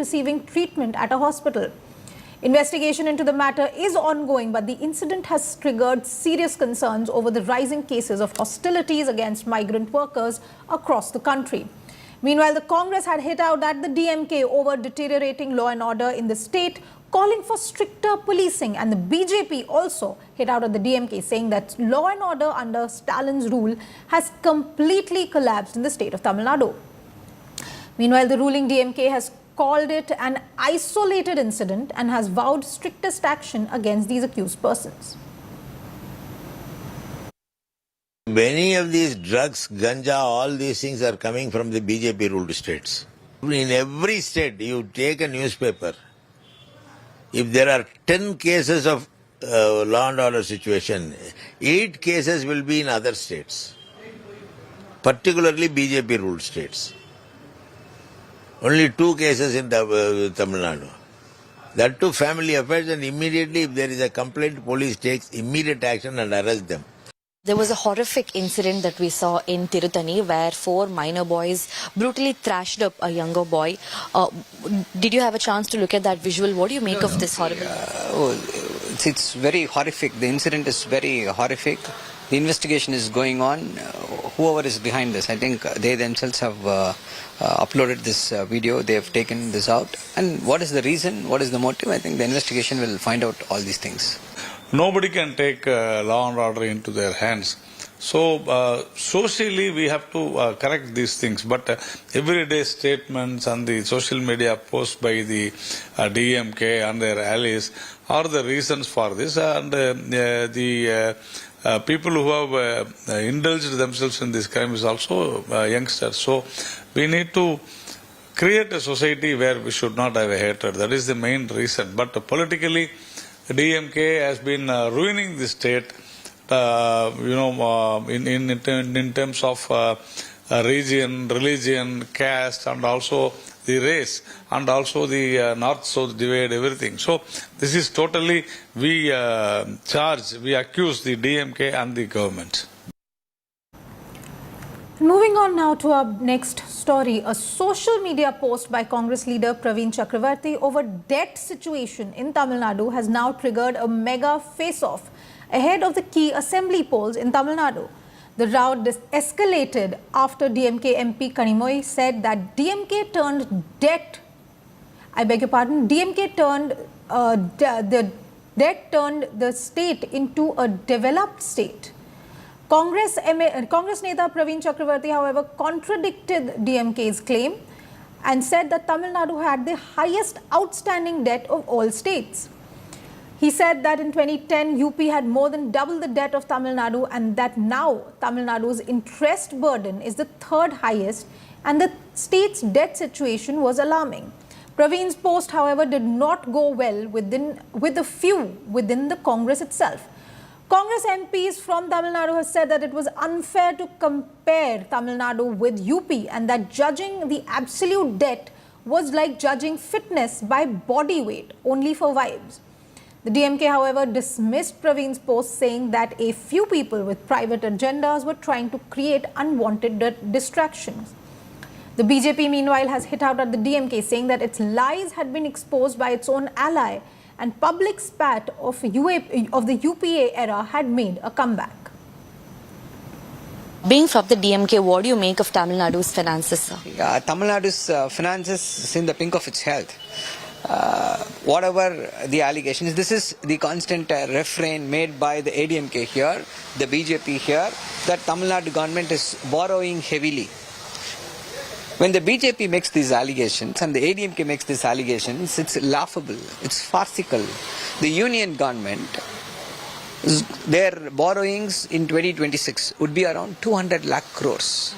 receiving treatment at a hospital. Investigation into the matter is ongoing, but the incident has triggered serious concerns over the rising cases of hostilities against migrant workers across the country. Meanwhile, the Congress had hit out at the DMK over deteriorating law and order in the state, calling for stricter policing, and the BJP also hit out at the DMK, saying that law and order under Stalin's rule has completely collapsed in the state of Tamil Nadu. Meanwhile, the ruling DMK has called it an isolated incident and has vowed strictest action against these accused persons. Many of these drugs, ganja, all these things are coming from the BJP ruled states. In every state, you take a newspaper, if there are 10 cases of law and order situation, 8 cases will be in other states, particularly BJP ruled states. Only 2 cases in Tamil Nadu. That too family affairs, and immediately if there is a complaint, police takes immediate action and arrest them. There was a horrific incident that we saw in Tirutani where 4 minor boys brutally thrashed up a younger boy. Did you have a chance to look at that visual? What do you make of this horrible? It's very horrific. The incident is very horrific. The investigation is going on. Whoever is behind this, I think they themselves have uploaded this video. They have taken this out. And what is the reason? What is the motive? I think the investigation will find out all these things. Nobody can take law and order into their hands. So socially we have to correct these things, but everyday statements and the social media posts by the DMK and their allies are the reasons for this, and the people who have indulged themselves in this crime is also youngsters. So we need to create a society where we should not have a hatred. That is the main reason. But politically, DMK has been ruining the state, in terms of region, religion, caste, and also the race, and also the north-south divide, everything. So this is totally, we accuse the DMK and the government. Moving on now to our next story, a social media post by Congress leader Praveen Chakravarti over debt situation in Tamil Nadu has now triggered a mega face-off ahead of the key assembly polls in Tamil Nadu. The row escalated after DMK MP Kanimoy said that DMK turned the debt turned the state into a developed state. Congress Neta Praveen Chakravarti, however, contradicted DMK's claim and said that Tamil Nadu had the highest outstanding debt of all states. He said that in 2010, UP had more than double the debt of Tamil Nadu, and that now Tamil Nadu's interest burden is the 3rd highest, and the state's debt situation was alarming. Praveen's post, however, did not go well with a few within the Congress itself. Congress MPs from Tamil Nadu have said that it was unfair to compare Tamil Nadu with UP, and that judging the absolute debt was like judging fitness by body weight, only for vibes. The DMK, however, dismissed Praveen's post, saying that a few people with private agendas were trying to create unwanted distractions. The BJP, meanwhile, has hit out at the DMK, saying that its lies had been exposed by its own ally, and public spat of the UPA era had made a comeback. Being from the DMK, what do you make of Tamil Nadu's finances, sir? Tamil Nadu's finances is in the pink of its health. Whatever the allegations, this is the constant refrain made by the ADMK here, the BJP here, that Tamil Nadu government is borrowing heavily. When the BJP makes these allegations and the ADMK makes these allegations, it's laughable, it's farcical. The union government, their borrowings in 2026 would be around 200 lakh crores.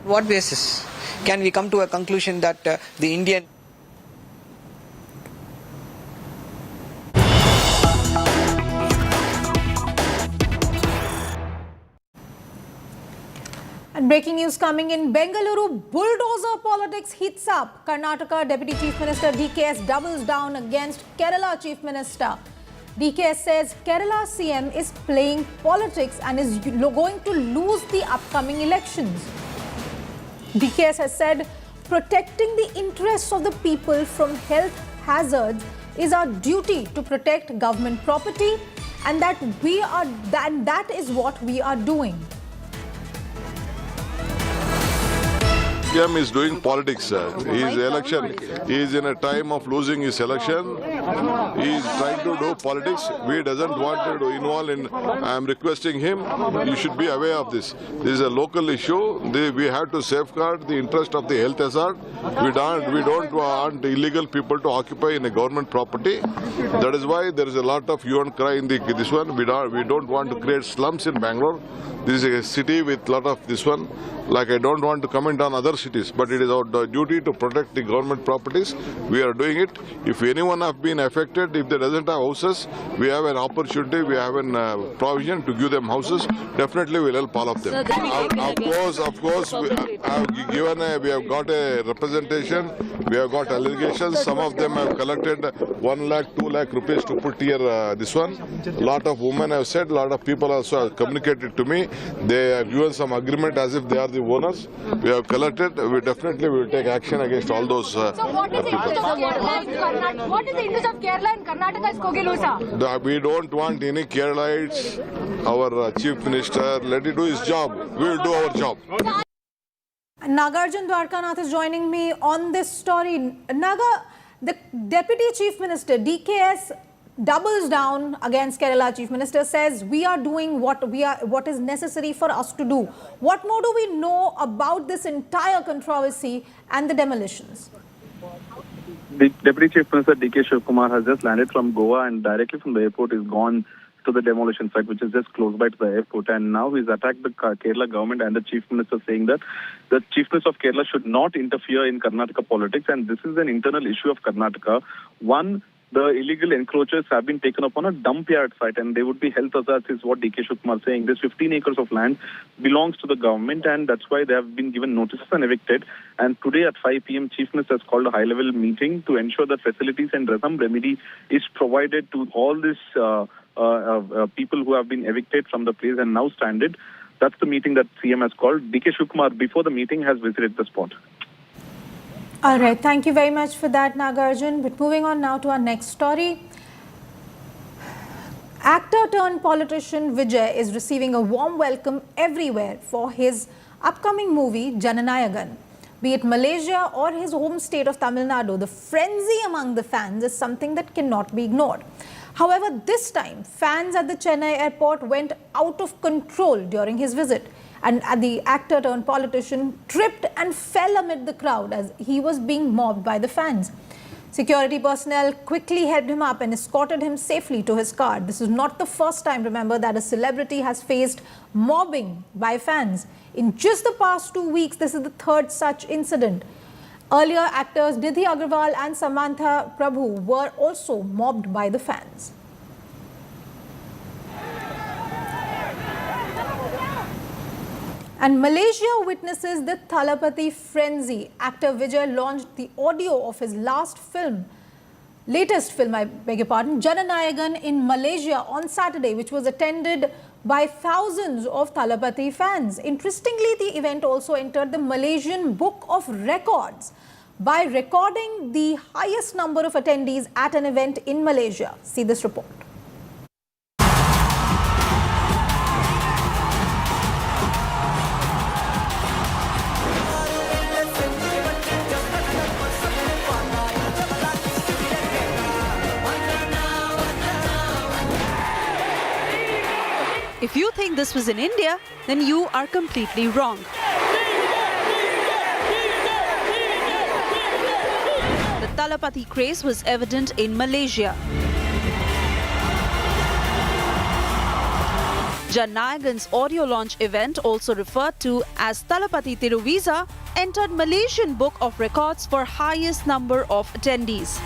What basis? Can we come to a conclusion that the Indian And breaking news coming in, Bengaluru bulldozer politics heats up. Karnataka Deputy Chief Minister DKS doubles down against Kerala Chief Minister. DKS says Kerala CM is playing politics and is going to lose the upcoming elections. DKS has said protecting the interests of the people from health hazards is our duty to protect government property, and that is what we are doing. CM is doing politics. His election, he is in a time of losing his election. He is trying to do politics. We doesn't want to involve in. I am requesting him. You should be aware of this. This is a local issue. We have to safeguard the interest of the health hazard. We don't want illegal people to occupy in a government property. That is why there is a lot of hue and cry in this one. We don't want to create slums in Bangalore. This is a city with a lot of this one. Like, I don't want to comment on other cities, but it is our duty to protect the government properties. We are doing it. If anyone have been affected, if they doesn't have houses, we have an opportunity, we have a provision to give them houses. Definitely we will help all of them. Of course, we have got a representation, we have got allegations. Some of them have collected 1 lakh, 2 lakh rupees to put here this one. Lot of women have said, lot of people also have communicated to me. They have given some agreement as if they are the owners. We have collected. We definitely will take action against all those So what is the interest of Kerala in Karnataka? What is the interest of Kerala in Karnataka's Kogelusa? We don't want any Keralites. Our Chief Minister, let him do his job. We will do our job. Nagarjun Dwarkanath is joining me on this story. Naga, the Deputy Chief Minister, DKS, doubles down against Kerala Chief Minister, says we are doing what is necessary for us to do. What more do we know about this entire controversy and the demolitions? The Deputy Chief Minister D.K. Shivkumar has just landed from Goa and directly from the airport is gone to the demolition site, which is just close by to the airport. And now he's attacked the Kerala government and the Chief Minister, saying that the Chief Minister of Kerala should not interfere in Karnataka politics. And this is an internal issue of Karnataka. One, the illegal encroachers have been taken up on a dump yard site and they would be health hazards, is what D.K. Shivkumar is saying. This 15 acres of land belongs to the government and that's why they have been given notices and evicted. And today at 5 p.m. Chief Minister has called a high-level meeting to ensure that facilities and some remedy is provided to all these people who have been evicted from the place and now stranded. That's the meeting that CM has called. D.K. Shivkumar, before the meeting, has visited the spot. All right, thank you very much for that, Nagarjun. But moving on now to our next story. Actor turned politician Vijay is receiving a warm welcome everywhere for his upcoming movie Jananayagan. Be it Malaysia or his home state of Tamil Nadu, the frenzy among the fans is something that cannot be ignored. However, this time, fans at the Chennai airport went out of control during his visit. And the actor turned politician tripped and fell amid the crowd as he was being mobbed by the fans. Security personnel quickly helped him up and escorted him safely to his car. This is not the first time, remember, that a celebrity has faced mobbing by fans. In just the past 2 weeks, this is the third such incident. Earlier, actors Nidhi Agarwal and Samantha Prabhu were also mobbed by the fans. And Malaysia witnesses the Thalapathy frenzy. Actor Vijay launched the audio of his latest film, Jananayagan, in Malaysia on Saturday, which was attended by thousands of Thalapathy fans. Interestingly, the event also entered the Malaysian Book of Records by recording the highest number of attendees at an event in Malaysia. See this report. If you think this was in India, then you are completely wrong. The Thalapathy craze was evident in Malaysia. Jananayagan's audio launch event, also referred to as Thalapathy Tiruvisa, entered Malaysian Book of Records for highest number of attendees.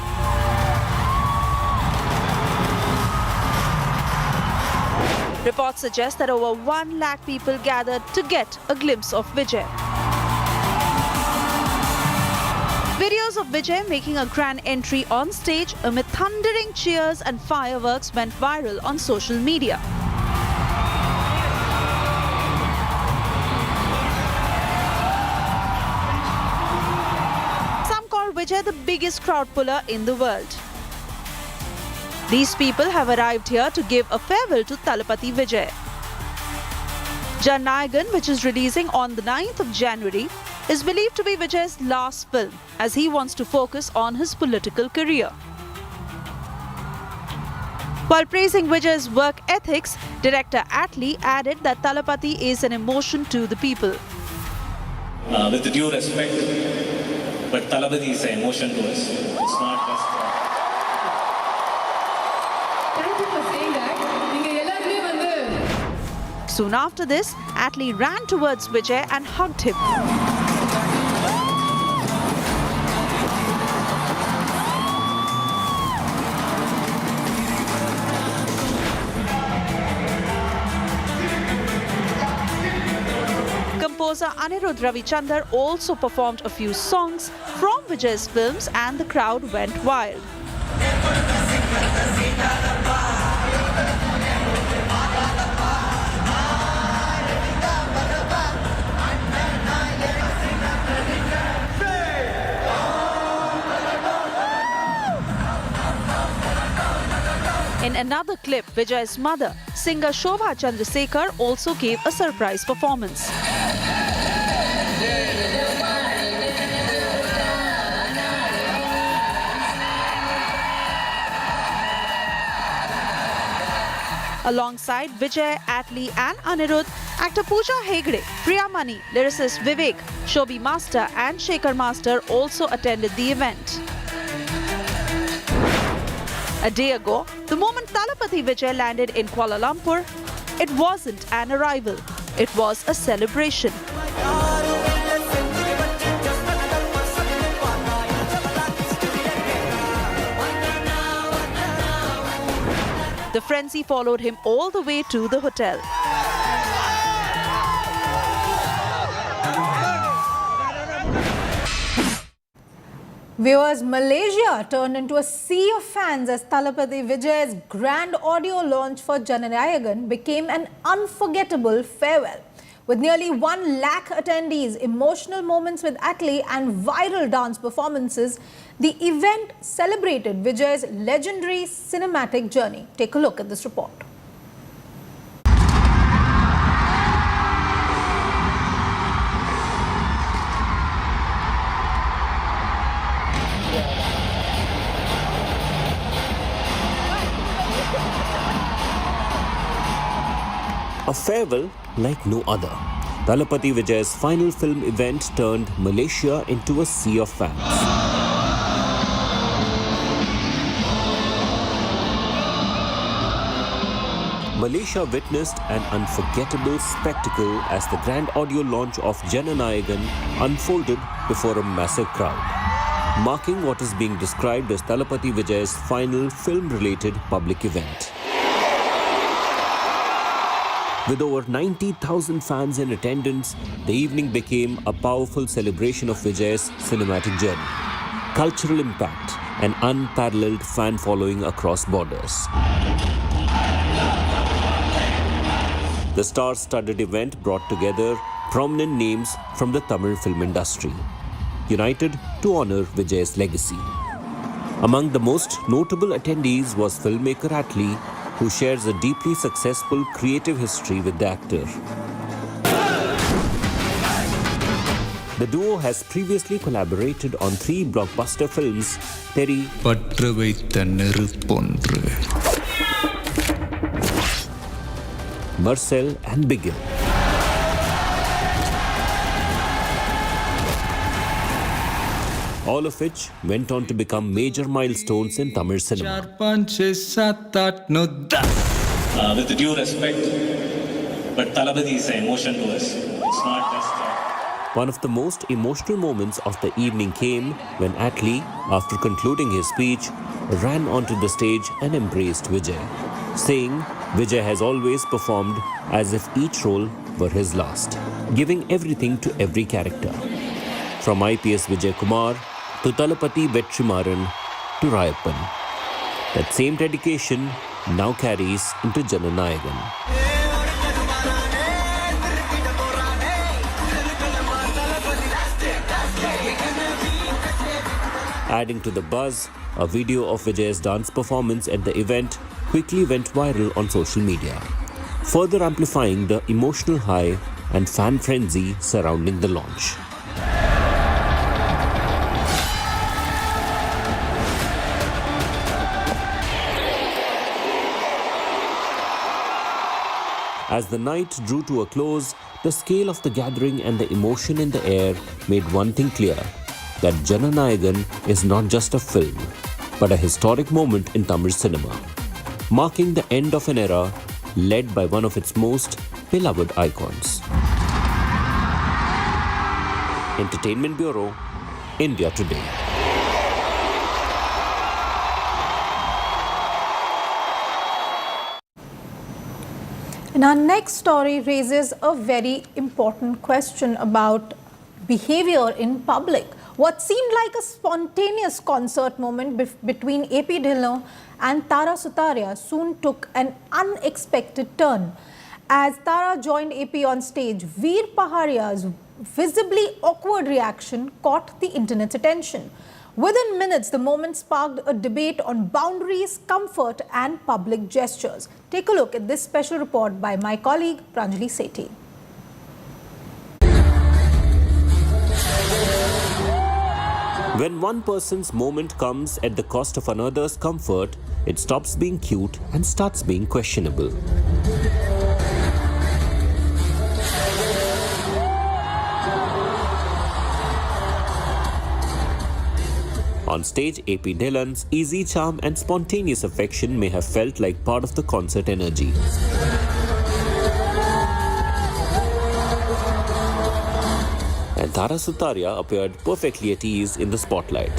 Reports suggest that over 1 lakh people gathered to get a glimpse of Vijay. Videos of Vijay making a grand entry on stage amid thundering cheers and fireworks went viral on social media. biggest crowd puller in the world. These people have arrived here to give a farewell to Talapati Vijay. Jannayagan, which is releasing on the 9th of January, is believed to be Vijay's last film, as he wants to focus on his political career. While praising Vijay's work ethics, director Atlee added that Talapati is an emotion to the people. With due respect, but Talapati is an emotion to us. It's not just... Thank you for saying that. Soon after this, Atlee ran towards Vijay and hugged him. Composer Anirudh Ravichandar also performed a few songs from Vijay's films and the crowd went wild. In another clip, Vijay's mother, singer Shobha Chandrasekhar, also gave a surprise performance. Alongside Vijay, Atlee and Anirudh, actor Pooja Hegde, Priya Mani, lyricist Vivek, Shobi Master and Shekhar Master also attended the event. A day ago, the moment Talapati Vijay landed in Kuala Lumpur, it wasn't an arrival, it was a celebration. The frenzy followed him all the way to the hotel. Viewers, Malaysia turned into a sea of fans as Talapati Vijay's grand audio launch for Jannayagan became an unforgettable farewell. With nearly 1 lakh attendees, emotional moments with Atlee and viral dance performances, the event celebrated Vijay's legendary cinematic journey. Take a look at this report. A farewell like no other. Talapati Vijay's final film event turned Malaysia into a sea of fans. Malaysia witnessed an unforgettable spectacle as the grand audio launch of Jannayagan unfolded before a massive crowd, marking what is being described as Talapati Vijay's final film-related public event. With over 90,000 fans in attendance, the evening became a powerful celebration of Vijay's cinematic journey, cultural impact, and unparalleled fan following across borders. The star-studded event brought together prominent names from the Tamil film industry, united to honor Vijay's legacy. Among the most notable attendees was filmmaker Atlee, who shares a deeply successful creative history with the actor. The duo has previously collaborated on 3 blockbuster films, Terry, Marcel and Bigil. All of which went on to become major milestones in Tamil cinema. With due respect, but Talapati is an emotion to us. It's not just... One of the most emotional moments of the evening came when Atlee, after concluding his speech, ran onto the stage and embraced Vijay, saying Vijay has always performed as if each role were his last, giving everything to every character. From IPS Vijay Kumar to Talapati Vetrimaran to Rayappan. That same dedication now carries into Jannayagan. Adding to the buzz, a video of Vijay's dance performance at the event quickly went viral on social media, further amplifying the emotional high and fan frenzy surrounding the launch. As the night drew to a close, the scale of the gathering and the emotion in the air made one thing clear, that Jananayagan is not just a film, but a historic moment in Tamil cinema, marking the end of an era led by one of its most beloved icons. Entertainment Bureau, India Today. And our next story raises a very important question about behavior in public. What seemed like a spontaneous concert moment between AP Dhillon and Tara Sutaria soon took an unexpected turn. As Tara joined AP on stage, Veer Paharia's visibly awkward reaction caught the internet's attention. Within minutes, the moment sparked a debate on boundaries, comfort and public gestures. Take a look at this special report by my colleague Pranjali Sethi. When one person's moment comes at the cost of another's comfort, it stops being cute and starts being questionable. On stage, AP Dhillon's easy charm and spontaneous affection may have felt like part of the concert energy. And Tara Sutaria appeared perfectly at ease in the spotlight.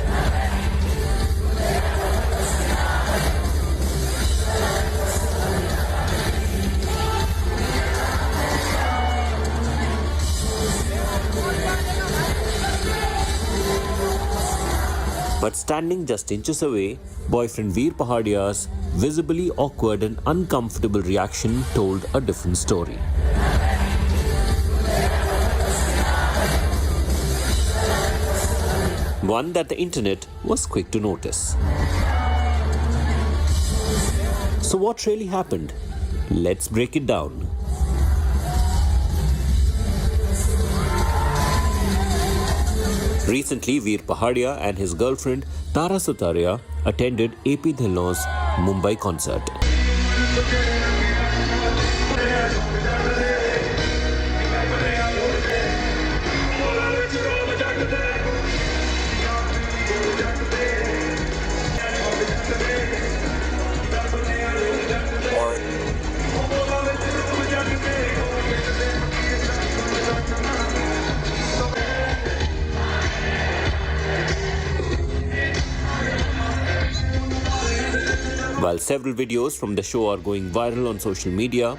But standing just inches away, boyfriend Veer Paharia's visibly awkward and uncomfortable reaction told a different story. One that the internet was quick to notice. So what really happened? Let's break it down. Recently, Veer Paharia and his girlfriend Tara Sutaria attended AP Dhillon's Mumbai concert. While several videos from the show are going viral on social media,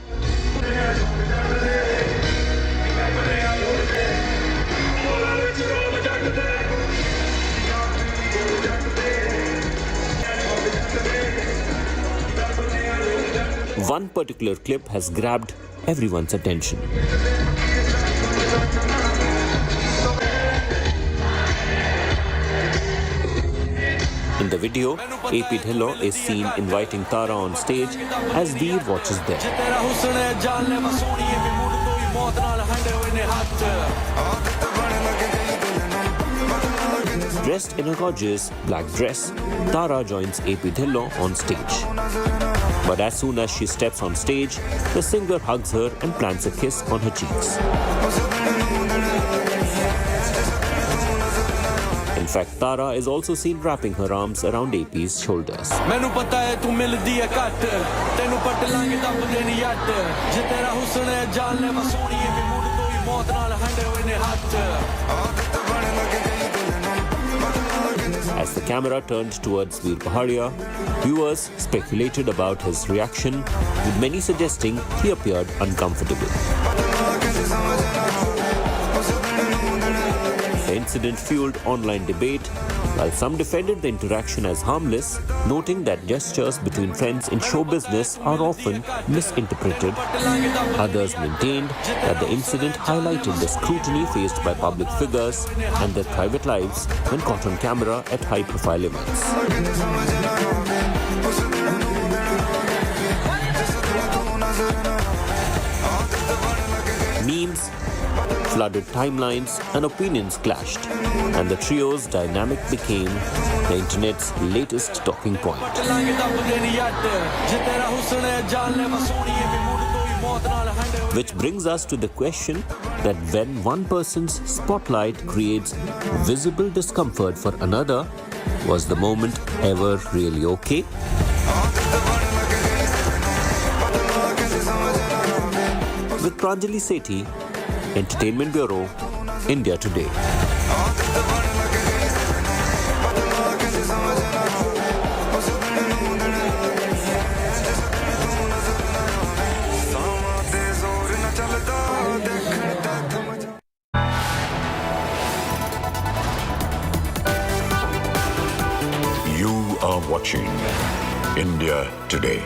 one particular clip has grabbed everyone's attention. In the video, AP Dhillon is seen inviting Tara on stage as Veer watches them. Dressed in a gorgeous black dress, Tara joins AP Dhillon on stage. But as soon as she steps on stage, the singer hugs her and plants a kiss on her cheeks. In fact, Tara is also seen wrapping her arms around AP's shoulders. As the camera turned towards Veer Paharia, viewers speculated about his reaction, with many suggesting he appeared uncomfortable. In incident fueled online debate, while some defended the interaction as harmless, noting that gestures between friends in show business are often misinterpreted. Others maintained that the incident highlighted the scrutiny faced by public figures and their private lives when caught on camera at high-profile events. Memes flooded timelines and opinions clashed, and the trio's dynamic became the internet's latest talking point. Which brings us to the question that when one person's spotlight creates visible discomfort for another, was the moment ever really okay? With Pranjali Sethi, Entertainment Bureau, India Today. You are watching India Today.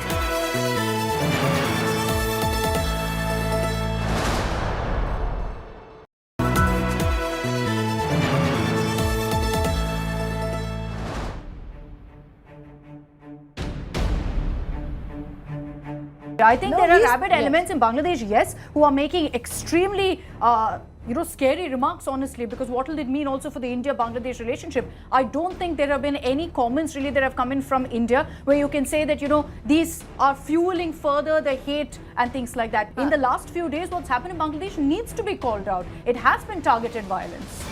I think there are rabid elements in Bangladesh, yes, who are making extremely, scary remarks, honestly, because what will it mean also for the India-Bangladesh relationship? I don't think there have been any comments really that have come in from India where you can say that, these are fueling further the hate and things like that. In the last few days, what's happened in Bangladesh needs to be called out. It has been targeted violence.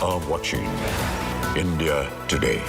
are watching India Today.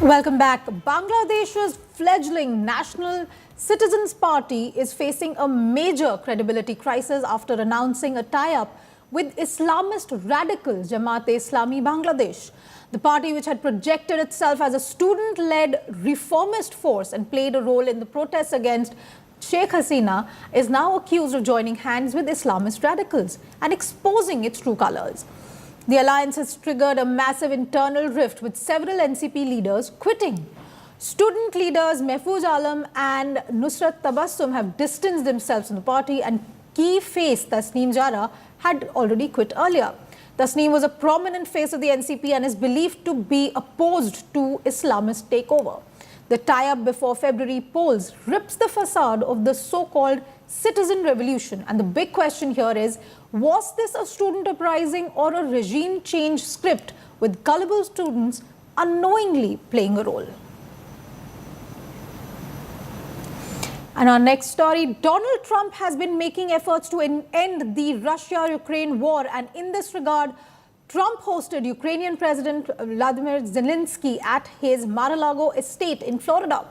Welcome back. Bangladesh's fledgling National Citizens Party is facing a major credibility crisis after announcing a tie-up with Islamist radical Jamaat-e-Islami Bangladesh. The party, which had projected itself as a student-led reformist force and played a role in the protests against Sheikh Hasina, is now accused of joining hands with Islamist radicals and exposing its true colours. The alliance has triggered a massive internal rift, with several NCP leaders quitting. Student leaders Mehfooz Alam and Nusrat Tabassum have distanced themselves from the party, and key face Tasneem Jara had already quit earlier. Tasneem was a prominent face of the NCP and is believed to be opposed to Islamist takeover. The tie-up before February polls rips the facade of the so-called citizen revolution. And the big question here is, was this a student uprising or a regime change script with gullible students unknowingly playing a role? And our next story, Donald Trump has been making efforts to end the Russia-Ukraine war. And in this regard, Trump hosted Ukrainian President Vladimir Zelensky at his Mar-a-Lago estate in Florida.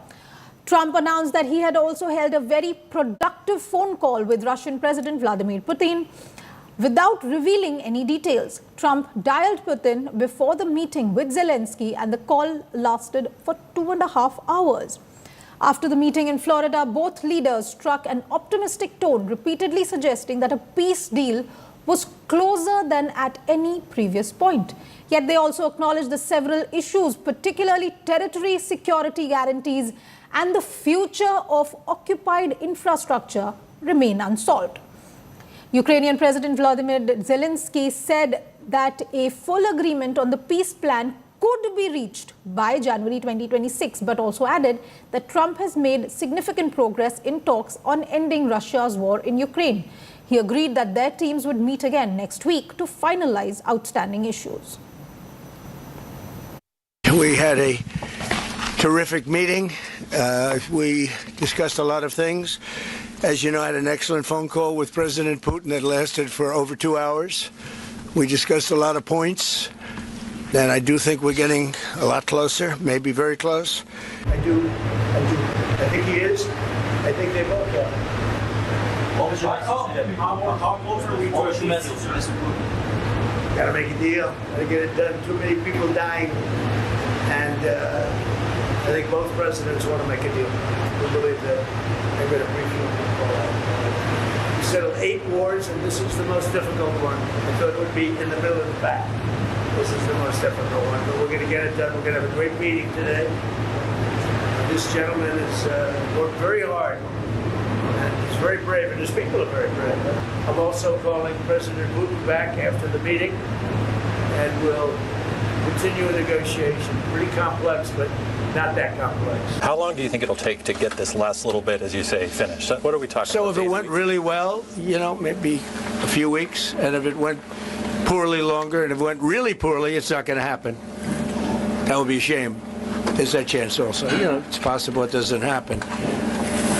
Trump announced that he had also held a very productive phone call with Russian President Vladimir Putin. Without revealing any details, Trump dialed Putin before the meeting with Zelensky, and the call lasted for 2.5 hours. After the meeting in Florida, both leaders struck an optimistic tone, repeatedly suggesting that a peace deal was closer than at any previous point. Yet they also acknowledged the several issues, particularly territory security guarantees and the future of occupied infrastructure, remain unsolved. Ukrainian President Vladimir Zelensky said that a full agreement on the peace plan could be reached by January 2026, but also added that Trump has made significant progress in talks on ending Russia's war in Ukraine. He agreed that their teams would meet again next week to finalize outstanding issues. We had a terrific meeting. We discussed a lot of things. As you know, I had an excellent phone call with President Putin that lasted for over 2 hours. We discussed a lot of points, and I do think we're getting a lot closer, maybe very close. I do. I think he is. I think they both are. How close are we to a message to Mr. Putin? Got to make a deal. Got to get it done. Too many people dying, and I think both presidents want to make a deal. We believe that they're going to brief you. We settled 8 wars, and this is the most difficult one. I thought it would be in the middle of the pack. This is the most difficult one, but we're going to get it done. We're going to have a great meeting today. This gentleman has worked very hard. And he's very brave, and his people are very brave. I'm also calling President Putin back after the meeting, and we'll continue a negotiation. Pretty complex, but not that complex. How long do you think it'll take to get this last little bit, as you say, finished? What are we talking about? So if it went really well, maybe a few weeks, and if it went poorly, longer, and if it went really poorly, it's not going to happen. That would be a shame. There's that chance also. It's possible it doesn't happen.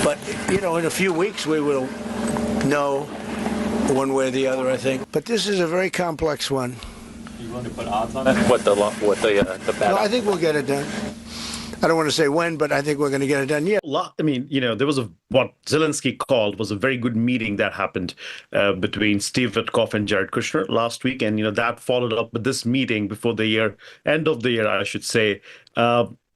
But, in a few weeks we will know one way or the other, I think. But this is a very complex one. You want to put odds on it? What the bad? No, I think we'll get it done. I don't want to say when, but I think we're going to get it done. Yeah. I mean, there was what Zelensky called was a very good meeting that happened between Steve Witkoff and Jared Kushner last week. And, that followed up with this meeting before the end of the year, I should say.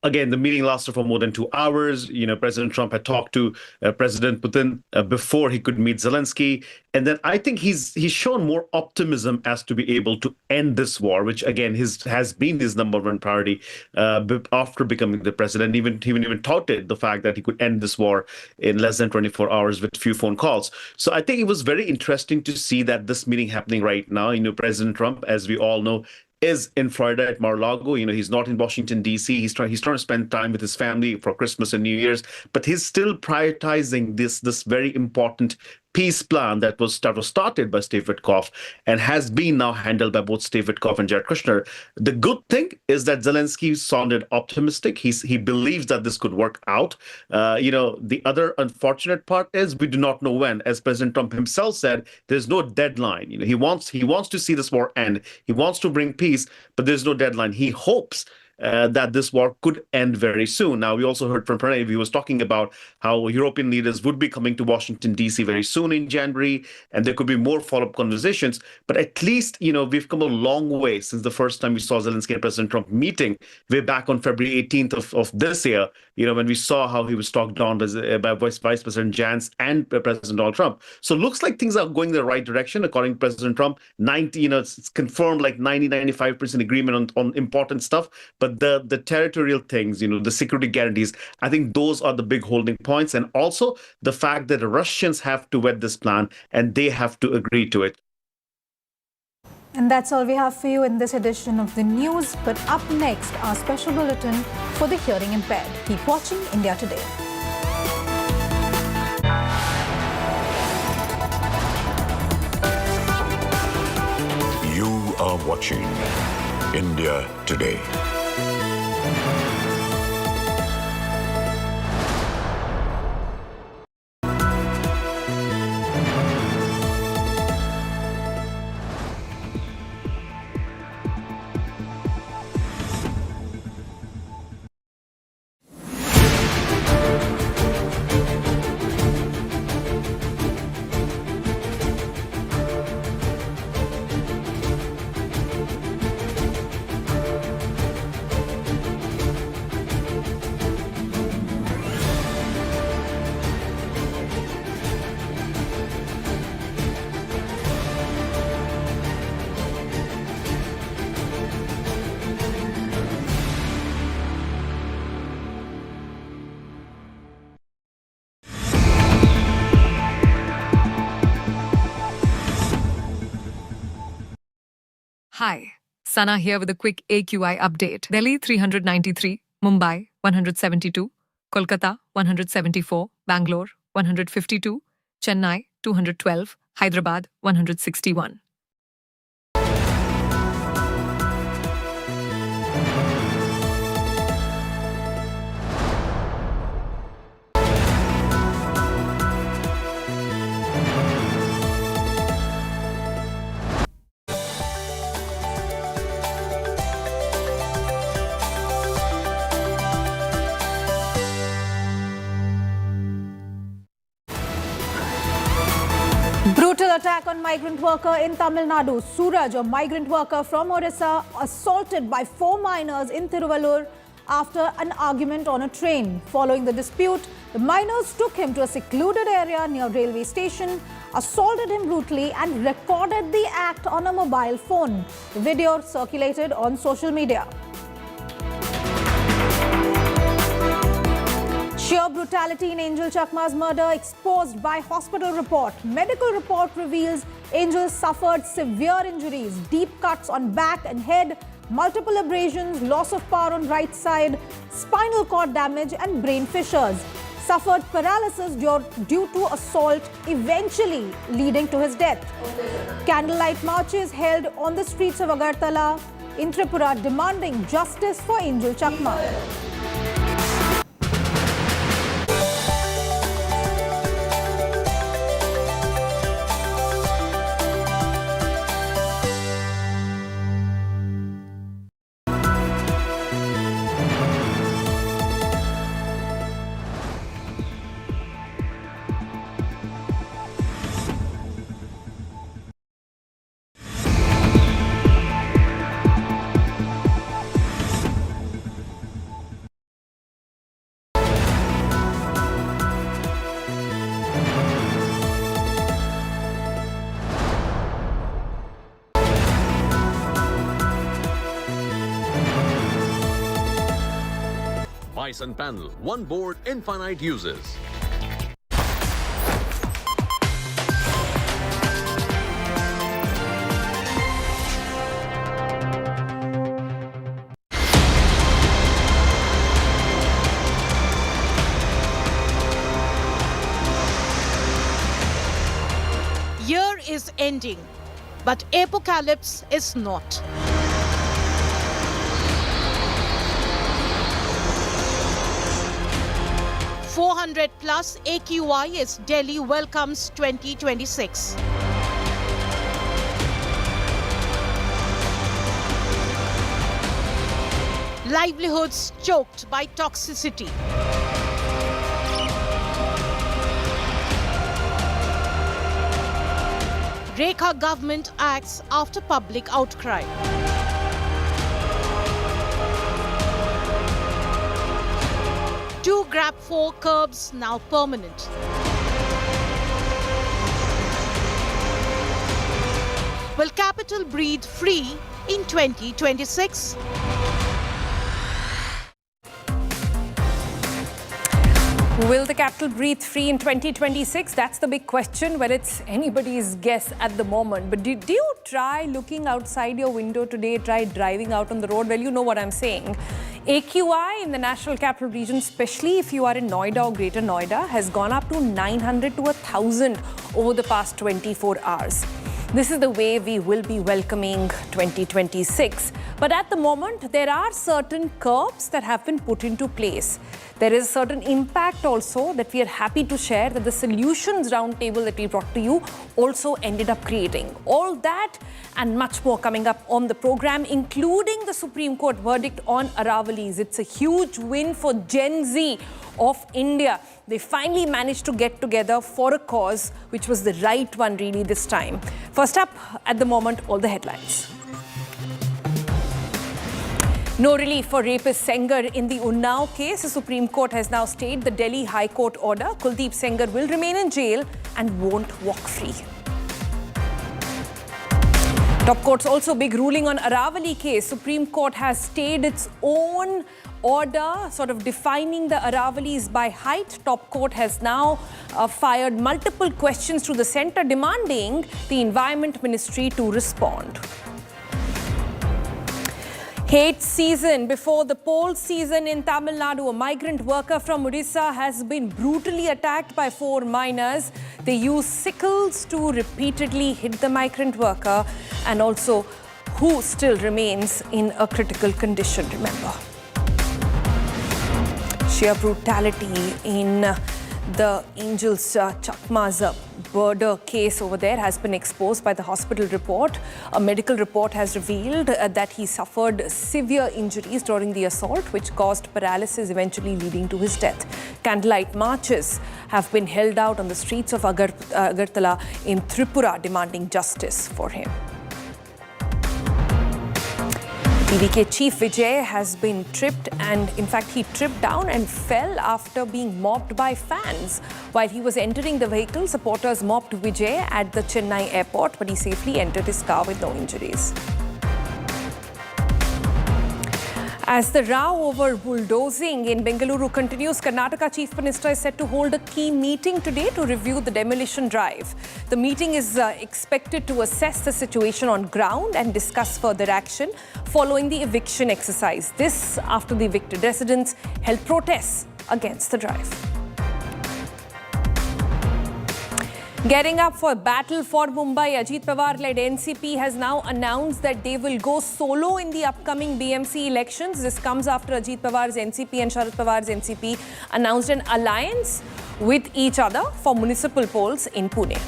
Again, the meeting lasted for more than 2 hours. President Trump had talked to President Putin before he could meet Zelensky. And then I think he's shown more optimism as to be able to end this war, which, again, has been his number one priority after becoming the president. He even touted the fact that he could end this war in less than 24 hours with few phone calls. So I think it was very interesting to see that this meeting happening right now. President Trump, as we all know, is in Florida at Mar-a-Lago. He's not in Washington, D.C. He's trying to spend time with his family for Christmas and New Year's, but he's still prioritizing this very important peace plan that was started by Steve Witkoff and has been now handled by both Steve Witkoff and Jared Kushner. The good thing is that Zelensky sounded optimistic. He believes that this could work out. The other unfortunate part is we do not know when. As President Trump himself said, there's no deadline. He wants to see this war end. He wants to bring peace, but there's no deadline. He hopes that this war could end very soon. Now, we also heard from Pranay, he was talking about how European leaders would be coming to Washington, D.C. very soon in January, and there could be more follow-up conversations. But at least, we've come a long way since the first time we saw Zelensky and President Trump meeting way back on February 18th of this year, when we saw how he was talked down by Vice President Jance and President Donald Trump. So it looks like things are going in the right direction, according to President Trump. It's confirmed like 90-95% agreement on important stuff. But the territorial things, the security guarantees, I think those are the big holding points. And also the fact that the Russians have to vet this plan and they have to agree to it. And that's all we have for you in this edition of the news. But up next, our special bulletin for the hearing impaired. Keep watching India Today. You are watching India Today. Hi, Sana here with a quick AQI update. Delhi 393, Mumbai 172, Kolkata 174, Bangalore 152, Chennai 212, Hyderabad 161. Brutal attack on migrant worker in Tamil Nadu. Suraj, a migrant worker from Orissa, assaulted by 4 minors in Tiruvallur after an argument on a train. Following the dispute, the minors took him to a secluded area near railway station, assaulted him brutally and recorded the act on a mobile phone. The video circulated on social media. Sheer brutality in Angel Chakma's murder exposed by hospital report. Medical report reveals Angel suffered severe injuries, deep cuts on back and head, multiple abrasions, loss of power on right side, spinal cord damage and brain fissures. Suffered paralysis due to assault, eventually leading to his death. Candlelight marches held on the streets of Agartala in Tripura demanding justice for Angel Chakma. Bison panel, one board, infinite uses. Year is ending, but apocalypse is not. +400 AQI as Delhi welcomes 2026. Livelihoods choked by toxicity. Rekha government acts after public outcry. Two Grab 4 curbs now permanent. Will capital breathe free in 2026? Will the capital breathe free in 2026? That's the big question. Well, it's anybody's guess at the moment. But did you try looking outside your window today, try driving out on the road? Well, you know what I'm saying. AQI in the National Capital Region, especially if you are in Noida or Greater Noida, has gone up to 900 to 1,000 over the past 24 hours. This is the way we will be welcoming 2026. But at the moment, there are certain curbs that have been put into place. There is a certain impact also that we are happy to share that the solutions roundtable that we brought to you also ended up creating. All that and much more coming up on the program, including the Supreme Court verdict on Aravalis. It's a huge win for Gen Z of India. They finally managed to get together for a cause which was the right one really this time. First up, at the moment, all the headlines. No relief for rapist Sengar in the Unnao case. The Supreme Court has now stayed the Delhi High Court order. Kuldeep Sengar will remain in jail and won't walk free. Top Court's also big ruling on Aravali case. Supreme Court has stayed its own order, sort of defining the Aravalis by height. Top Court has now fired multiple questions to the centre, demanding the Environment Ministry to respond. Hate season before the poll season in Tamil Nadu. A migrant worker from Odisha has been brutally attacked by 4 minors. They used sickles to repeatedly hit the migrant worker, and also who still remains in a critical condition, remember. Sheer brutality in the Angels Chakma's murder case over there has been exposed by the hospital report. A medical report has revealed that he suffered severe injuries during the assault, which caused paralysis, eventually leading to his death. Candlelight marches have been held out on the streets of Agartala in Tripura, demanding justice for him. PDK Chief Vijay has been tripped, and in fact he tripped down and fell after being mobbed by fans. While he was entering the vehicle, supporters mobbed Vijay at the Chennai airport, but he safely entered his car with no injuries. As the row over bulldozing in Bengaluru continues, Karnataka Chief Minister is set to hold a key meeting today to review the demolition drive. The meeting is expected to assess the situation on ground and discuss further action following the eviction exercise. This after the evicted residents held protests against the drive. Getting up for a battle for Mumbai, Ajit Pawar-led NCP has now announced that they will go solo in the upcoming BMC elections. This comes after Ajit Pawar's NCP and Sharad Pawar's NCP announced an alliance with each other for municipal polls in Pune.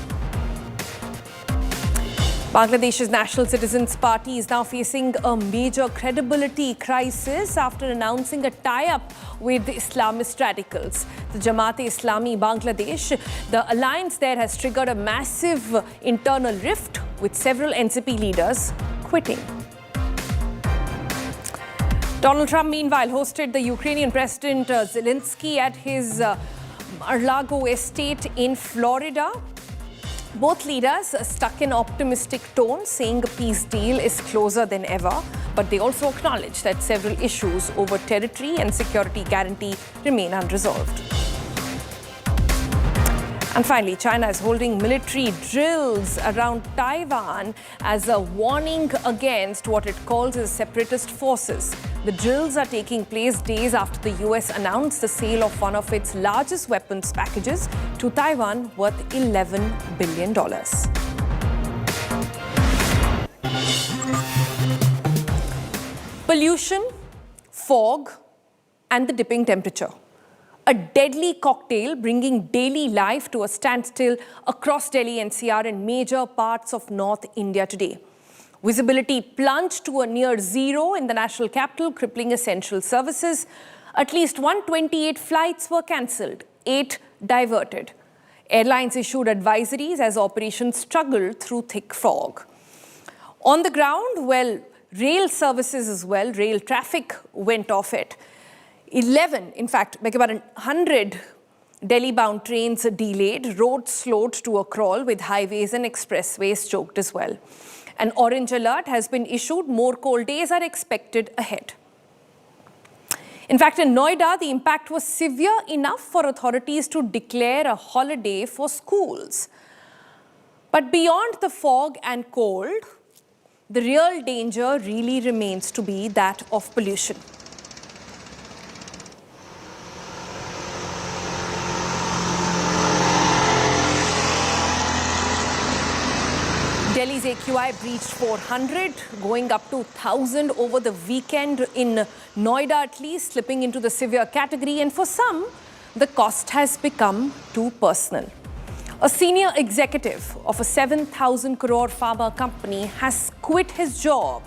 Bangladesh's National Citizens Party is now facing a major credibility crisis after announcing a tie-up with Islamist radicals. The Jamaat-e-Islami Bangladesh, the alliance there has triggered a massive internal rift with several NCP leaders quitting. Donald Trump, meanwhile, hosted the Ukrainian President Zelensky at his Mar-a-Lago estate in Florida. Both leaders stuck in optimistic tone, saying a peace deal is closer than ever, but they also acknowledge that several issues over territory and security guarantee remain unresolved. And finally, China is holding military drills around Taiwan as a warning against what it calls as separatist forces. The drills are taking place days after the US announced the sale of one of its largest weapons packages to Taiwan worth $11 billion. Pollution, fog, and the dipping temperature. A deadly cocktail bringing daily life to a standstill across Delhi NCR and major parts of North India today. Visibility plunged to a near zero in the national capital, crippling essential services. At least 128 flights were cancelled, 8 diverted. Airlines issued advisories as operations struggled through thick fog. On the ground, well, rail services as well, rail traffic went off it. 100 Delhi-bound trains delayed, roads slowed to a crawl with highways and expressways choked as well. An orange alert has been issued. More cold days are expected ahead. In fact, in Noida, the impact was severe enough for authorities to declare a holiday for schools. But beyond the fog and cold, the real danger really remains to be that of pollution. Delhi's AQI breached 400, going up to 1,000 over the weekend in Noida at least, slipping into the severe category. And for some, the cost has become too personal. A senior executive of a 7,000 crore pharma company has quit his job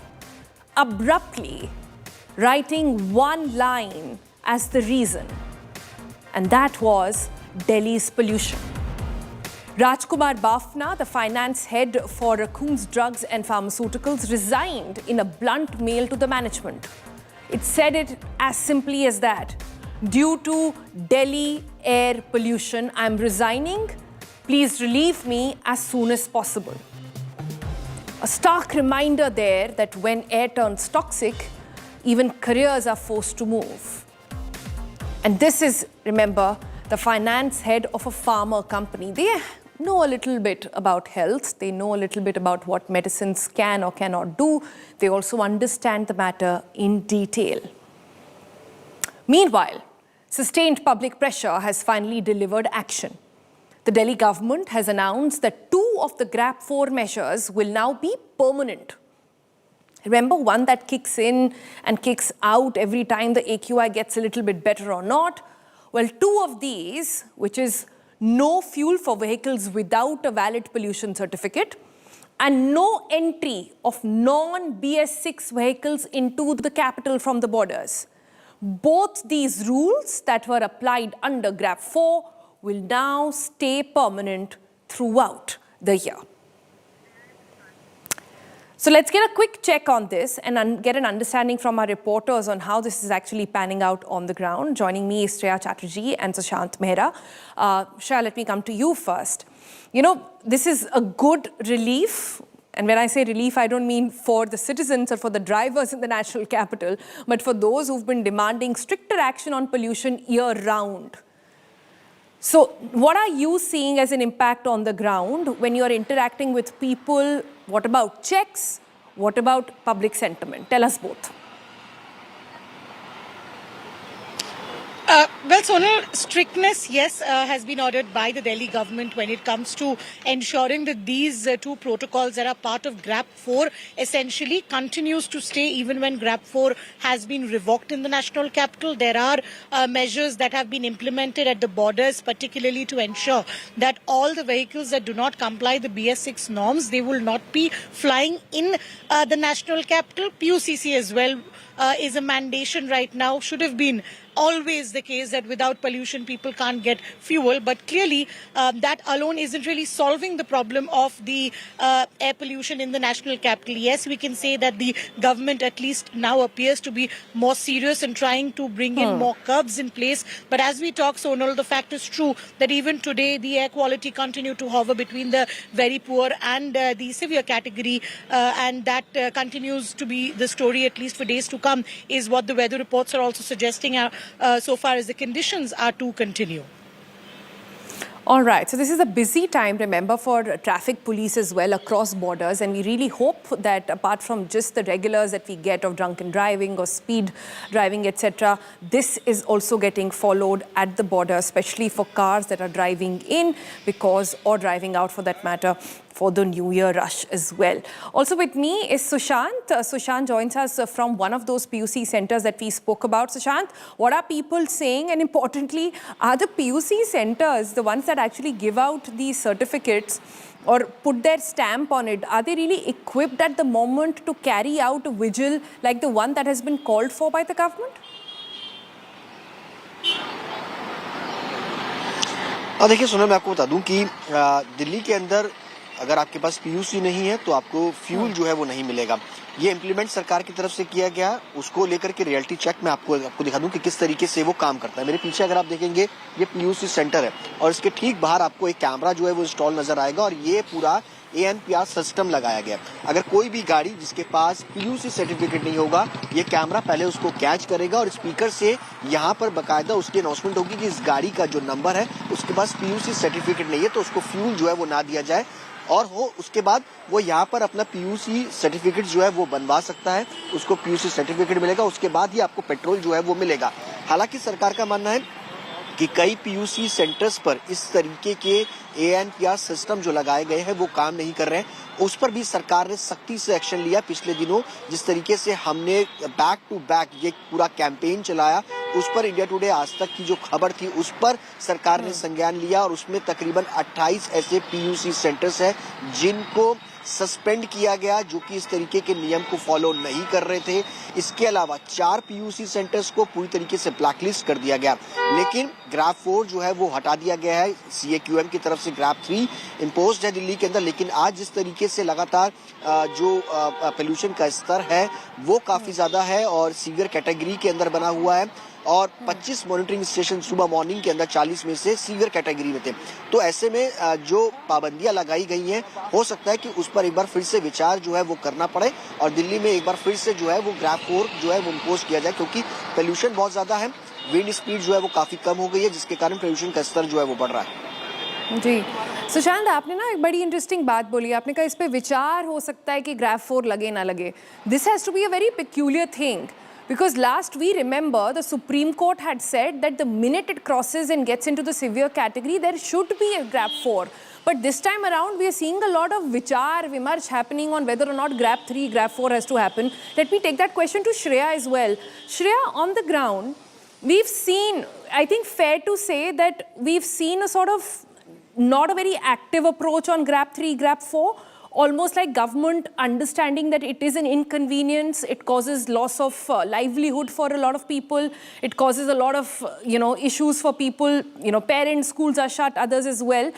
abruptly, writing one line as the reason. And that was Delhi's pollution. Rajkumar Bafna, the finance head for Coombs Drugs and Pharmaceuticals, resigned in a blunt mail to the management. It said it as simply as that. Due to Delhi air pollution, I'm resigning. Please relieve me as soon as possible. A stark reminder there that when air turns toxic, even careers are forced to move. And this is, remember, the finance head of a pharma company. They know a little bit about health. They know a little bit about what medicines can or cannot do. They also understand the matter in detail. Meanwhile, sustained public pressure has finally delivered action. The Delhi government has announced that 2 of the GRAP 4 measures will now be permanent. Remember, one that kicks in and kicks out every time the AQI gets a little bit better or not? Well, 2 of these, which is no fuel for vehicles without a valid pollution certificate and no entry of non-BS6 vehicles into the capital from the borders. Both these rules that were applied under GRAP 4 will now stay permanent throughout the year. So let's get a quick check on this and get an understanding from our reporters on how this is actually panning out on the ground. Joining me is Shreya Chatterjee and Sushant Mehra. Shreya, let me come to you first. You know, this is a good relief. And when I say relief, I don't mean for the citizens or for the drivers in the national capital, but for those who've been demanding stricter action on pollution year-round. So what are you seeing as an impact on the ground when you're interacting with people? What about checks? What about public sentiment? Tell us both. Well, Sonal, strictness, yes, has been ordered by the Delhi government when it comes to ensuring that these 2 protocols that are part of GRAP 4 essentially continues to stay even when GRAP 4 has been revoked in the national capital. There are measures that have been implemented at the borders, particularly to ensure that all the vehicles that do not comply the BS6 norms, they will not be flying in the national capital. PUCC as well is a mandation right now, should have been always the case that without pollution people can't get fuel, but clearly that alone isn't really solving the problem of the air pollution in the national capital. Yes, we can say that the government at least now appears to be more serious in trying to bring in more curbs in place, but as we talk, Sonal, the fact is true that even today the air quality continue to hover between the very poor and the severe category, and that continues to be the story at least for days to come, is what the weather reports are also suggesting so far as the conditions are to continue. All right, so this is a busy time, remember, for traffic police as well across borders, and we really hope that apart from just the regulars that we get of drunken driving or speed driving, etc., this is also getting followed at the border, especially for cars that are driving in or driving out for that matter, for the New Year rush as well. Also with me is Sushant. Sushant joins us from one of those PUC centers that we spoke about. Sushant, what are people saying? And importantly, are the PUC centers, the ones that actually give out these certificates or put their stamp on it, are they really equipped at the moment to carry out a vigil like the one that has been called for by the government? देखिए सोनल, मैं आपको बता दूं कि दिल्ली के अंदर अगर आपके पास पीयूसी नहीं है तो आपको फ्यूल जो है वो नहीं मिलेगा। ये इम्प्लीमेंट सरकार की तरफ से किया गया, उसको लेकर के रियलिटी चेक मैं आपको दिखा दूं कि किस तरीके से वो काम करता है। मेरे पीछे अगर आप देखेंगे ये पीयूसी सेंटर है और इसके ठीक बाहर आपको एक कैमरा जो है वो इंस्टॉल नजर आएगा और ये पूरा ANPR सिस्टम लगाया गया। अगर कोई भी गाड़ी जिसके पास PUC सर्टिफिकेट नहीं होगा, ये कैमरा पहले उसको कैच करेगा और स्पीकर से यहाँ पर बकायदा उसकी अनाउंसमेंट होगी कि इस गाड़ी का जो नंबर है उसके पास PUC सर्टिफिकेट नहीं है, तो उसको फ्यूल जो है वो ना दिया जाए, और उसके बाद वो यहाँ पर अपना PUC सर्टिफिकेट जो है वो बनवा सकता है, उसको PUC सर्टिफिकेट मिलेगा, उसके बाद ही आपको पेट्रोल जो है वो मिलेगा। हालांकि सरकार का मानना है कि कई PUC सेंटर्स पर इस तरीके के ANPR सिस्टम जो लगाए गए हैं वो काम नहीं कर रहे हैं। उस पर भी सरकार ने सख्ती से एक्शन लिया। पिछले दिनों जिस तरीके से हमने बैक टू बैक ये पूरा कैंपेन चलाया, उस पर इंडिया टुडे आज तक की जो खबर थी उस पर सरकार ने संज्ञान लिया और उसमें तकरीबन 28 ऐसे PUC सेंटर्स हैं जिनको सस्पेंड किया गया, जो कि इस तरीके के नियम को फॉलो नहीं कर रहे थे। इसके अलावा 4 PUC सेंटर्स को पूरी तरीके से ब्लैकलिस्ट कर दिया गया, लेकिन ग्राफ 4 जो है वो हटा दिया गया है। CAQM की तरफ से ग्राफ 3 इम्पोज्ड है दिल्ली के अंदर, लेकिन आज जिस तरीके से लगातार जो पोल्यूशन का स्तर है वो काफी ज्यादा है और सीवियर कैटेगरी के अंदर बना हुआ है, और 25 मॉनिटरिंग स्टेशन सुबह मॉर्निंग के अंदर 40 में से सीवियर कैटेगरी में थे। तो ऐसे में जो पाबंदियां लगाई गई हैं, हो सकता है कि उस पर एक बार फिर से विचार जो है वो करना पड़े और दिल्ली में एक बार फिर से जो है वो ग्राफ 4 जो है वो इम्पोज किया जाए, क्योंकि पोल्यूशन बहुत ज्यादा है, विंड स्पीड जो है वो काफी कम हो गई है, जिसके कारण पोल्यूशन का स्तर जो है वो बढ़ रहा है। जी सुशांत, आपने ना एक बड़ी इंटरेस्टिंग बात बोली। आपने कहा इस पे विचार हो सकता है कि ग्राफ 4 लगे ना लगे। This has to be a very peculiar thing. Because last we remember the Supreme Court had said that the minute it crosses and gets into the severe category, there should be a grab 4. But this time around, we are seeing a lot of vichar, vimarsh happening on whether or not grab 3, grab 4 has to happen. Let me take that question to Shreya as well. Shreya, on the ground, we've seen, I think fair to say that we've seen a sort of not a very active approach on grab 3, grab 4. Almost like government understanding that it is an inconvenience, it causes loss of livelihood for a lot of people, it causes a lot of, issues for people, parents, schools are shut, others as well.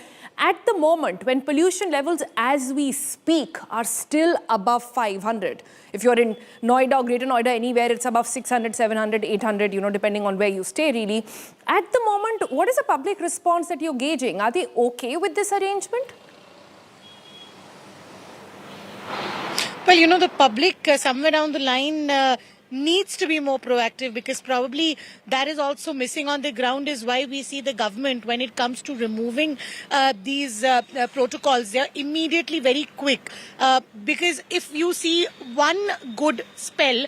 At the moment, when pollution levels as we speak are still above 500, if you're in Noida or Greater Noida, anywhere it's above 600, 700, 800, depending on where you stay really. At the moment, what is the public response that you're gauging? Are they okay with this arrangement? Well, the public somewhere down the line needs to be more proactive, because probably that is also missing on the ground, is why we see the government, when it comes to removing these protocols, they are immediately very quick. Because if you see one good spell,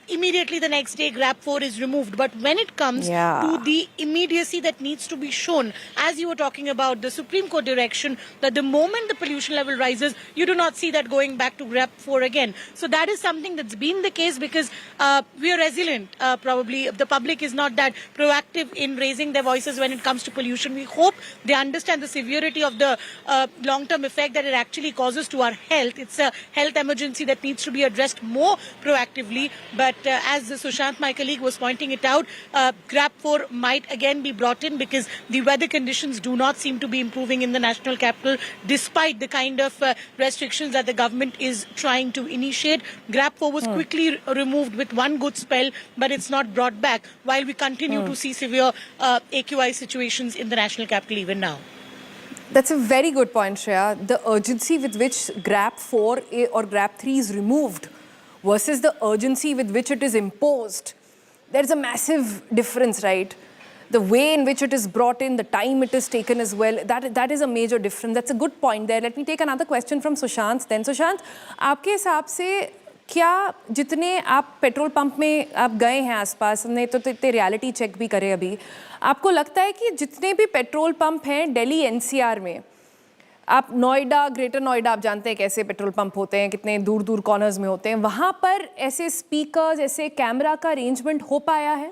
immediately the next day grab 4 is removed. But when it comes to the immediacy that needs to be shown, as you were talking about the Supreme Court direction, that the moment the pollution level rises, you do not see that going back to grab 4 again. So that is something that's been the case, because we are resilient. Probably the public is not that proactive in raising their voices when it comes to pollution. We hope they understand the severity of the long-term effect that it actually causes to our health. It's a health emergency that needs to be addressed more proactively. But as Sushant, my colleague, was pointing it out, grab 4 might again be brought in, because the weather conditions do not seem to be improving in the national capital, despite the kind of restrictions that the government is trying to initiate. Grab 4 was quickly removed with one good spell, but it's not brought back, while we continue to see severe AQI situations in the national capital even now. That's a very good point, Shreya. The urgency with which grab 4 or grab 3 is removed versus the urgency with which it is imposed, there's a massive difference, right? The way in which it is brought in, the time it is taken as well, that is a major difference. That's a good point there. Let me take another question from Sushant. Then Sushant, आपके हिसाब से क्या जितने आप petrol pump में आप गए हैं आसपास, हमने तो इतने रियलिटी चेक भी करे अभी, आपको लगता है कि जितने भी पेट्रोल पंप हैं दिल्ली NCR में, आप नोएडा, ग्रेटर नोएडा, आप जानते हैं कैसे पेट्रोल पंप होते हैं, कितने दूर दूर कॉर्नर्स में होते हैं, वहाँ पर ऐसे स्पीकर्स, ऐसे कैमरा का अरेंजमेंट हो पाया है?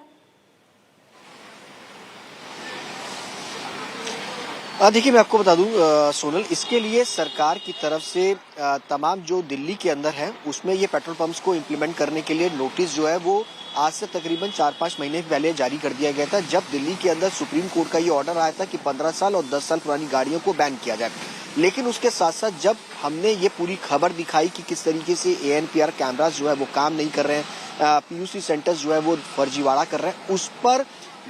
देखिए, मैं आपको बता दूं सोनल, इसके लिए सरकार की तरफ से तमाम जो दिल्ली के अंदर है उसमें ये पेट्रोल पंप्स को इम्प्लीमेंट करने के लिए नोटिस जो है वो आज से तकरीबन 4-5 महीने पहले जारी कर दिया गया था, जब दिल्ली के अंदर सुप्रीम कोर्ट का ये ऑर्डर आया था कि 15 साल और 10 साल पुरानी गाड़ियों को बैन किया जाए। लेकिन उसके साथ साथ जब हमने ये पूरी खबर दिखाई कि किस तरीके से ANPR कैमरास जो है वो काम नहीं कर रहे हैं, PUC सेंटर्स जो है वो फर्जीवाड़ा कर रहे हैं, उस पर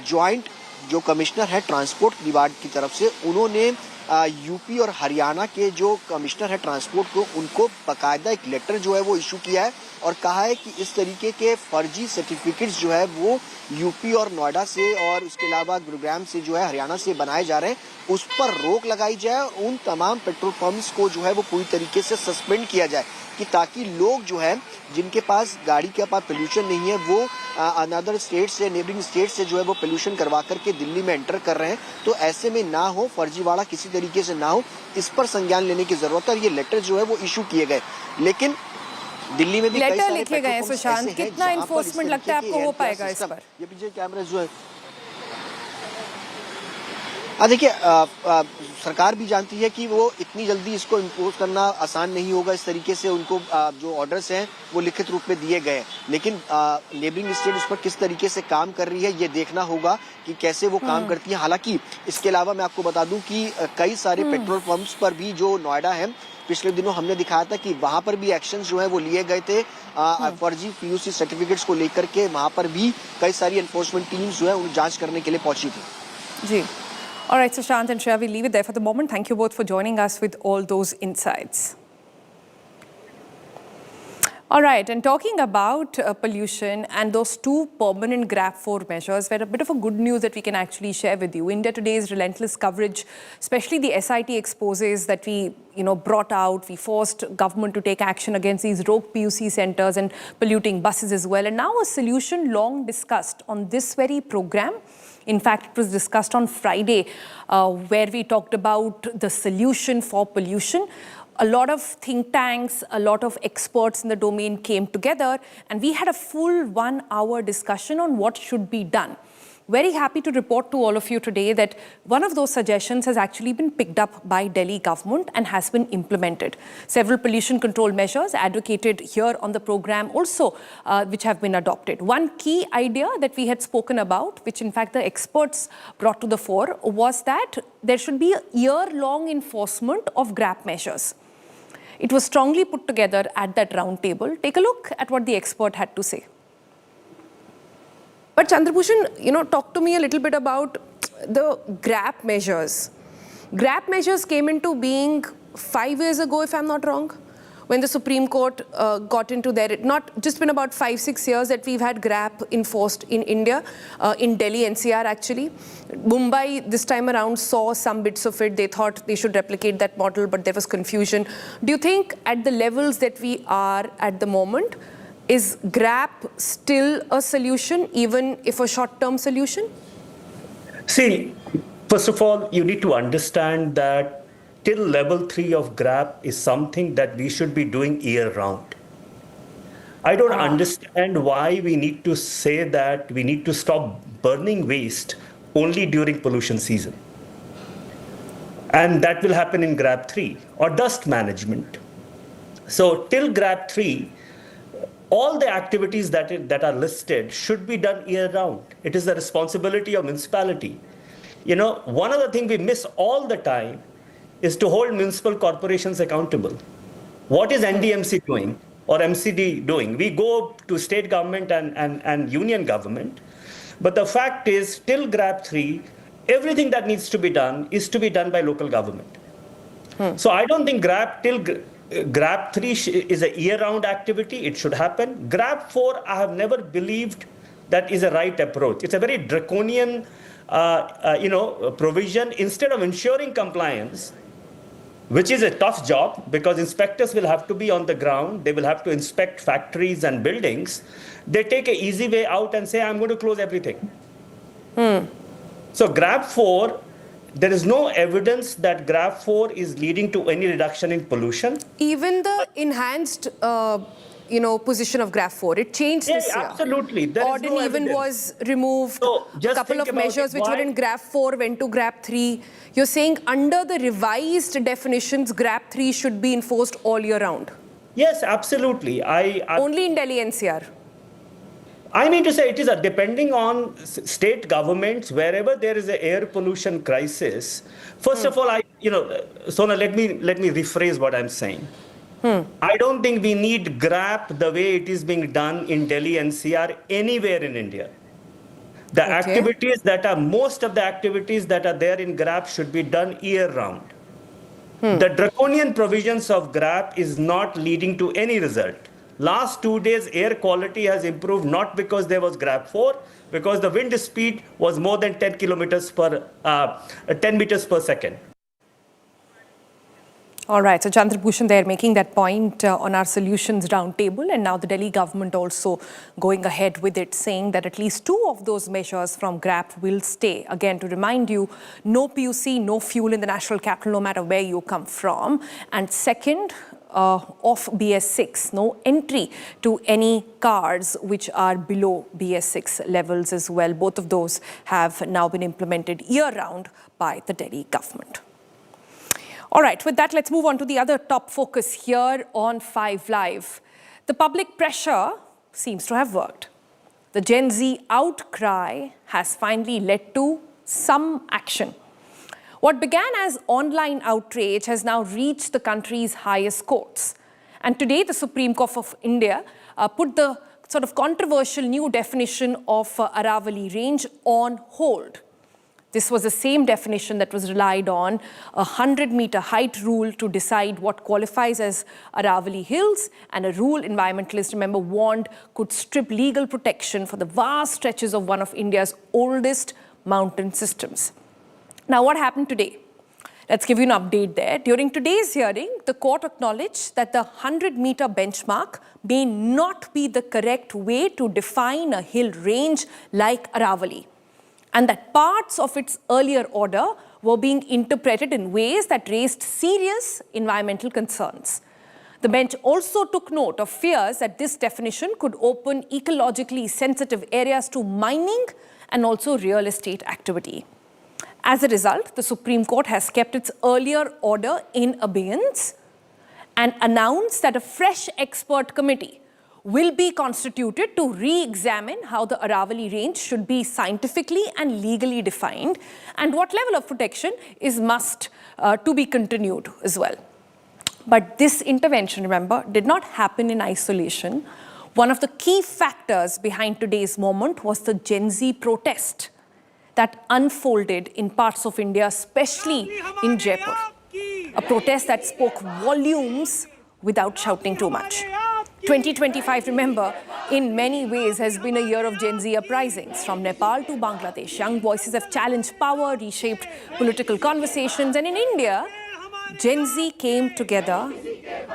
ज्वाइंट जो कमिश्नर है ट्रांसपोर्ट विभाग की तरफ से, उन्होंने यूपी और हरियाणा के जो कमिश्नर है ट्रांसपोर्ट को, उनको बाकायदा एक लेटर जो है वो इशू किया है और कहा है कि इस तरीके के फर्जी सर्टिफिकेट्स जो है वो यूपी और नोएडा से और उसके अलावा गुरुग्राम से जो है हरियाणा से बनाए जा रहे हैं, उस पर रोक लगाई जाए और उन तमाम पेट्रोल पंप्स को जो है वो पूरी तरीके से सस्पेंड किया जाए, कि ताकि लोग जो है जिनके पास गाड़ी के पास पोल्यूशन नहीं है वो अनदर स्टेट से, नेबरिंग स्टेट से जो है वो पोल्यूशन करवा करके दिल्ली में एंटर कर रहे हैं, तो ऐसे में ना हो, फर्जीवाड़ा किसी तरीके से ना हो, इस पर संज्ञान लेने की जरूरत है और ये लेटर जो है वो इशू किए गए। लेकिन दिल्ली में भी लेटर लिखे गए हैं सुशांत, कितना इन्फोर्समेंट लगता है आपको हो पाएगा इस पर? ये पीछे कैमरे जो है देखिए, सरकार भी जानती है कि वो इतनी जल्दी इसको इम्पोज करना आसान नहीं होगा। इस तरीके से उनको जो ऑर्डर्स हैं वो लिखित रूप में दिए गए, लेकिन नेबरिंग स्टेट उस पर किस तरीके से काम कर रही है ये देखना होगा कि कैसे वो काम करती है। हालांकि इसके अलावा मैं आपको बता दूं कि कई सारे पेट्रोल पंप्स पर भी जो नोएडा है, पिछले दिनों हमने दिखाया था कि वहां पर भी एक्शंस जो है वो लिए गए थे फर्जी पीयूसी सर्टिफिकेट्स को लेकर के। वहां पर भी कई सारी एनफोर्समेंट टीम्स जो है उन जांच करने के लिए पहुंची थी। जी, all right, Sushant and Shreya, we'll leave it there for the moment. Thank you both for joining us with all those insights. All right, and talking about pollution and those two permanent GRAP 4 measures, were a bit of a good news that we can actually share with you. India Today's relentless coverage, especially the SIT exposes that we brought out, we forced government to take action against these rogue PUC centers and polluting buses as well. And now a solution long discussed on this very program. In fact, it was discussed on Friday, where we talked about the solution for pollution. A lot of think tanks, a lot of experts in the domain came together, and we had a full 1-hour discussion on what should be done. Very happy to report to all of you today that one of those suggestions has actually been picked up by Delhi government and has been implemented. Several pollution control measures advocated here on the program also, which have been adopted. One key idea that we had spoken about, which in fact the experts brought to the fore, was that there should be a year-long enforcement of GRAP measures. It was strongly put together at that round table. Take a look at what the expert had to say. But Chandrabhushan, talk to me a little bit about the GRAP measures. GRAP measures came into being 5 years ago, if I'm not wrong, when the Supreme Court got into there. It not just been about 5-6 years that we've had GRAP enforced in India, in Delhi NCR actually. Mumbai this time around saw some bits of it. They thought they should replicate that model, but there was confusion. Do you think at the levels that we are at the moment, is GRAP still a solution, even if a short-term solution? See, first of all, you need to understand that till level 3 of GRAP is something that we should be doing year-round. I don't understand why we need to say that we need to stop burning waste only during pollution season. And that will happen in GRAP 3 or dust management. So till GRAP 3, all the activities that are listed should be done year-round. It is the responsibility of municipality. One other thing we miss all the time is to hold municipal corporations accountable. What is NDMC doing or MCD doing? We go to state government and union government, but the fact is, till GRAP 3, everything that needs to be done is to be done by local government. So I don't think GRAP 3 is a year-round activity. It should happen. GRAP 4, I have never believed that is a right approach. It's a very draconian, provision. Instead of ensuring compliance, which is a tough job because inspectors will have to be on the ground. They will have to inspect factories and buildings. They take an easy way out and say, I'm going to close everything. So GRAP 4, there is no evidence that GRAP 4 is leading to any reduction in pollution. Even the enhanced, position of GRAP 4, it changed this year. Absolutely. Ordin even was removed. So a couple of measures which were in GRAP 4 went to GRAP 3. You're saying under the revised definitions, GRAP 3 should be enforced all year round? Yes, absolutely. Only in Delhi NCR? I mean to say it is depending on state governments, wherever there is an air pollution crisis. First of all, Sona, let me rephrase what I'm saying. I don't think we need GRAP the way it is being done in Delhi NCR anywhere in India. The activities that are, most of the activities that are there in GRAP should be done year round. The draconian provisions of GRAP is not leading to any result. Last 2 days, air quality has improved not because there was GRAP 4, because the wind speed was more than 10 meters per second. All right, so Chandrabhushan there making that point on our solutions roundtable, and now the Delhi government also going ahead with it, saying that at least 2 of those measures from GRAP will stay. Again, to remind you, no PUC, no fuel in the national capital, no matter where you come from. And second, of BS6, no entry to any cars which are below BS6 levels as well. Both of those have now been implemented year-round by the Delhi government. All right, with that, let's move on to the other top focus here on 5 Live. The public pressure seems to have worked. The Gen Z outcry has finally led to some action. What began as online outrage has now reached the country's highest courts. And today, the Supreme Court of India put the sort of controversial new definition of Aravali range on hold. This was the same definition that was relied on, a 100-meter height rule to decide what qualifies as Aravali Hills, and a rule environmentalists, remember, warned could strip legal protection for the vast stretches of one of India's oldest mountain systems. Now, what happened today? Let's give you an update there. During today's hearing, the court acknowledged that the 100-meter benchmark may not be the correct way to define a hill range like Aravali, and that parts of its earlier order were being interpreted in ways that raised serious environmental concerns. The bench also took note of fears that this definition could open ecologically sensitive areas to mining and also real estate activity. As a result, the Supreme Court has kept its earlier order in abeyance and announced that a fresh expert committee will be constituted to re-examine how the Aravali range should be scientifically and legally defined, and what level of protection is must to be continued as well. But this intervention, remember, did not happen in isolation. One of the key factors behind today's moment was the Gen Z protest that unfolded in parts of India, especially in Jaipur. A protest that spoke volumes without shouting too much. 2025, remember, in many ways has been a year of Gen Z uprisings. From Nepal to Bangladesh, young voices have challenged power, reshaped political conversations, and in India, Gen Z came together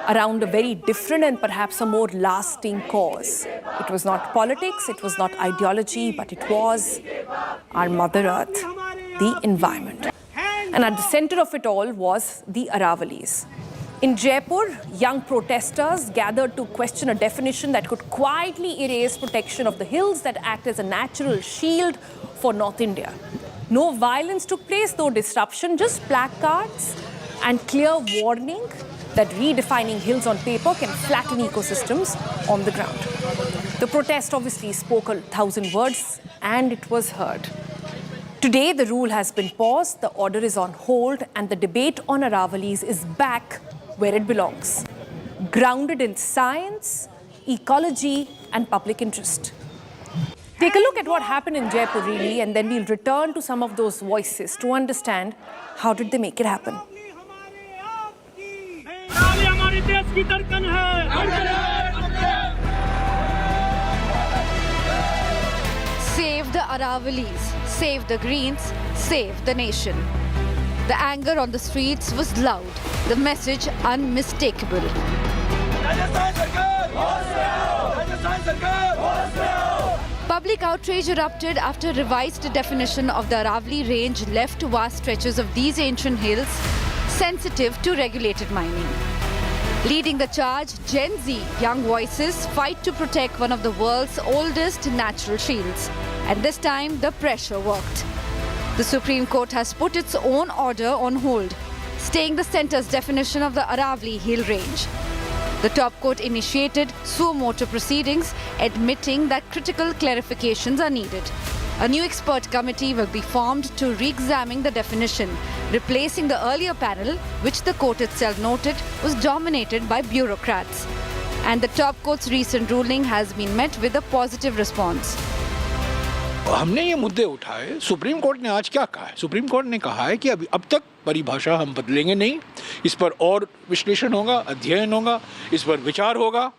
around a very different and perhaps a more lasting cause. It was not politics, it was not ideology, but it was our Mother Earth, the environment. And at the center of it all was the Aravalis. In Jaipur, young protesters gathered to question a definition that could quietly erase protection of the hills that act as a natural shield for North India. No violence took place, no disruption, just placards and clear warning that redefining hills on paper can flatten ecosystems on the ground. The protest obviously spoke 1,000 words, and it was heard. Today, the rule has been paused, the order is on hold, and the debate on Aravalis is back where it belongs, grounded in science, ecology, and public interest. Take a look at what happened in Jaipur, really, and then we'll return to some of those voices to understand how did they make it happen. Save the Aravalis, save the Greens, save the nation. The anger on the streets was loud, the message unmistakable. Public outrage erupted after a revised definition of the Aravali range left vast stretches of these ancient hills sensitive to regulated mining. Leading the charge, Gen Z young voices fight to protect one of the world's oldest natural shields. And this time, the pressure worked. The Supreme Court has put its own order on hold, staying the centre's definition of the Aravali hill range. The top court initiated suo motu proceedings, admitting that critical clarifications are needed. A new expert committee will be formed to re-examine the definition, replacing the earlier panel, which the court itself noted was dominated by bureaucrats. And the top court's recent ruling has been met with a positive response. हमने ये मुद्दे उठाए, supreme court ने आज क्या कहा है? Supreme court ने कहा है कि अब तक परिभाषा हम बदलेंगे नहीं, इस पर और विश्लेषण होगा, अध्ययन होगा, इस पर विचार होगा,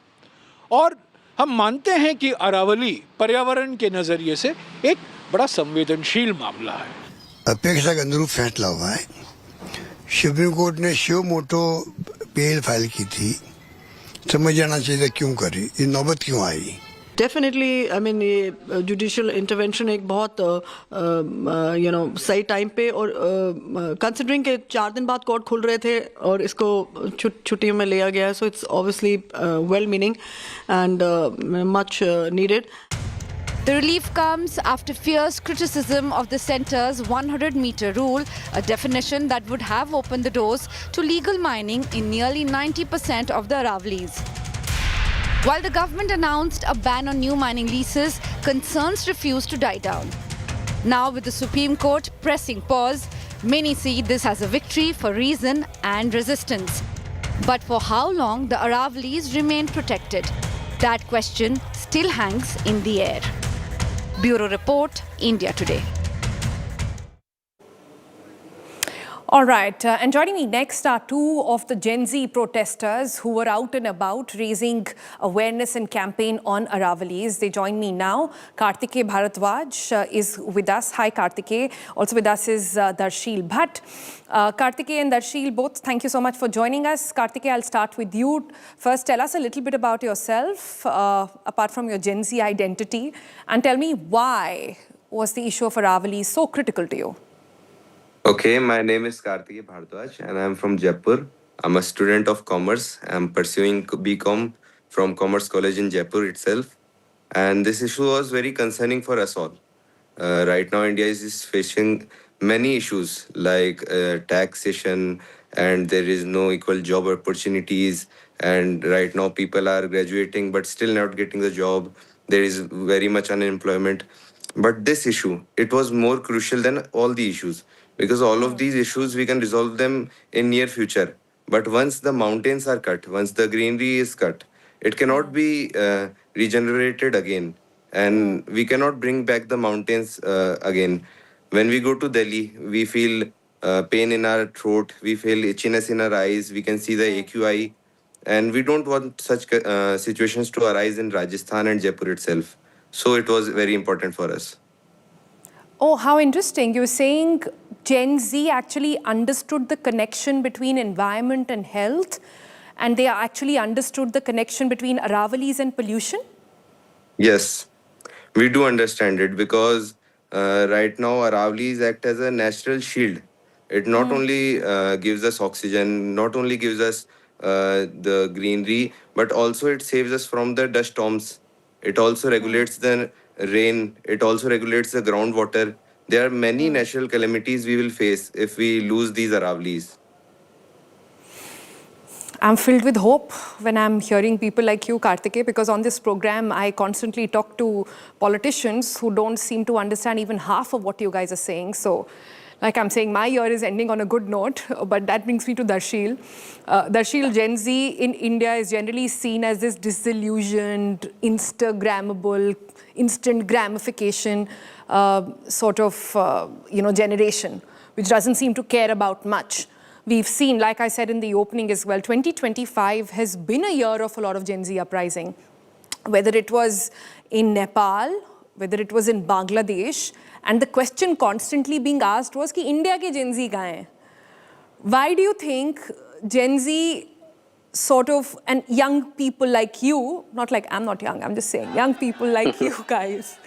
और हम मानते हैं कि अरावली पर्यावरण के नजरिए से एक बड़ा संवेदनशील मामला है। अपेक्षा के अनुरूप फैसला हुआ है। सुप्रीम कोर्ट ने शिव मोटो पीएल फाइल की थी, समझ जाना चाहिए क्यों करी, ये नौबत क्यों आई। डेफिनेटली आई मीन ये जुडिशियल इंटरवेंशन एक बहुत सही टाइम पे, और कंसिडरिंग के 4 दिन बाद कोर्ट खुल रहे थे और इसको छुट्टियों में लिया गया है, so it's obviously well meaning and much needed. The relief comes after fierce criticism of the centre's 100-meter rule, a definition that would have opened the doors to legal mining in nearly 90% of the Aravali's. While the government announced a ban on new mining leases, concerns refused to die down. Now, with the Supreme Court pressing pause, many see this as a victory for reason and resistance. But for how long the Aravali's remain protected? That question still hangs in the air. Bureau Report, India Today. All right, and joining me next are two of the Gen Z protesters who were out and about raising awareness and campaign on Aravalis. They join me now. Kartike Bharadwaj is with us. Hi, Kartike. Also with us is Darshil Bhatt. Kartike and Darshil, both, thank you so much for joining us. Kartike, I'll start with you. First, tell us a little bit about yourself, apart from your Gen Z identity, and tell me why was the issue of Aravali so critical to you? Okay, my name is Kartike Bharadwaj and I'm from Jaipur. I'm a student of commerce. I'm pursuing BCom from Commerce College in Jaipur itself. And this issue was very concerning for us all. Right now, India is facing many issues like taxation, and there is no equal job opportunities. And right now, people are graduating but still not getting the job. There is very much unemployment. But this issue, it was more crucial than all the issues, because all of these issues, we can resolve them in near future. But once the mountains are cut, once the greenery is cut, it cannot be regenerated again. And we cannot bring back the mountains again. When we go to Delhi, we feel pain in our throat, we feel itchiness in our eyes, we can see the AQI. And we don't want such situations to arise in Rajasthan and Jaipur itself. So it was very important for us. Oh, how interesting. You were saying Gen Z actually understood the connection between environment and health, and they actually understood the connection between Aravalis and pollution? Yes, we do understand it, because right now Aravalis act as a natural shield. It not only gives us oxygen, not only gives us the greenery, but also it saves us from the dust storms. It also regulates the rain. It also regulates the groundwater. There are many natural calamities we will face if we lose these Aravalis. I'm filled with hope when I'm hearing people like you, Kartike, because on this program, I constantly talk to politicians who don't seem to understand even half of what you guys are saying. So, like I'm saying, my year is ending on a good note, but that brings me to Darshil. Darshil, Gen Z in India is generally seen as this disillusioned, Instagrammable, instant gratification sort of, generation, which doesn't seem to care about much. We've seen, like I said in the opening as well, 2025 has been a year of a lot of Gen Z uprising, whether it was in Nepal, whether it was in Bangladesh, and the question constantly being asked was कि India के Gen Z कहाँ हैं? Why do you think Gen Z sort of, and young people like you, not like I'm not young, I'm just saying, young people like you guys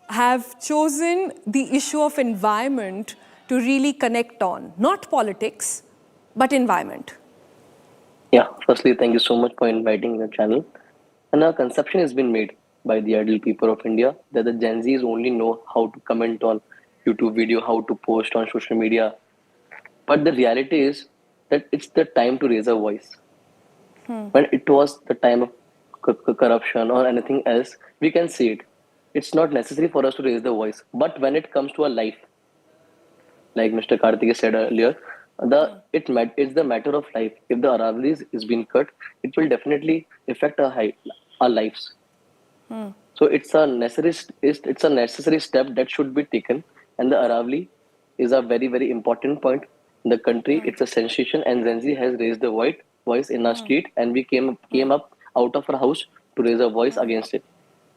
have chosen the issue of environment to really connect on, not politics, but environment? Yeah, firstly, thank you so much for inviting the channel. And a conception has been made by the ideal people of India that the Gen Zs only know how to comment on YouTube video, how to post on social media. But the reality is that it's the time to raise a voice. When it was the time of corruption or anything else, we can see it. It's not necessary for us to raise the voice. But when it comes to a life, like Mr. Kartike said earlier, it's the matter of life. If the Aravalis is being cut, it will definitely affect our lives. So it's a necessary step that should be taken. And the Aravali is a very, very important point in the country. It's a sensation, and Gen Z has raised the voice in our street, and we came up out of our house to raise a voice against it.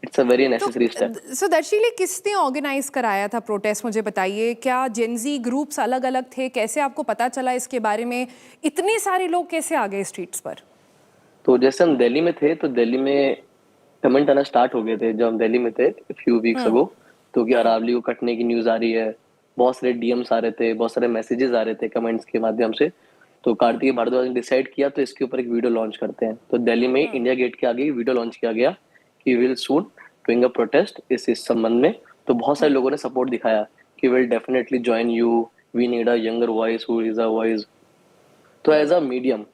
It's a very necessary step. सो दर्शीले किसने organise कराया था protest, मुझे बताइए. क्या Gen Z groups अलग अलग थे? कैसे आपको पता चला इसके बारे में? इतने सारे लोग कैसे आ गए स्ट्रीट्स पर? तो जैसे हम दिल्ली में थे, तो दिल्ली में कमेंट आना स्टार्ट हो गए थे जब हम दिल्ली में थे फ्यू वीक्स अगो. तो कि अरावली को कटने की न्यूज आ रही है. बहुत सारे डीएम्स आ रहे थे, बहुत सारे मैसेजेस आ रहे थे कमेंट्स के माध्यम से. तो कार्तिक भारद्वाज ने डिसाइड किया तो इसके ऊपर एक वीडियो लॉन्च करते हैं. तो दिल्ली में इंडिया गेट के आगे वीडियो लॉन्च किया गया कि will soon doing a protest इस संबंध में. तो बहुत सारे लोगों ने सपोर्ट दिखाया कि will definitely join you, we need a younger voice who is a voice. तो as a medium,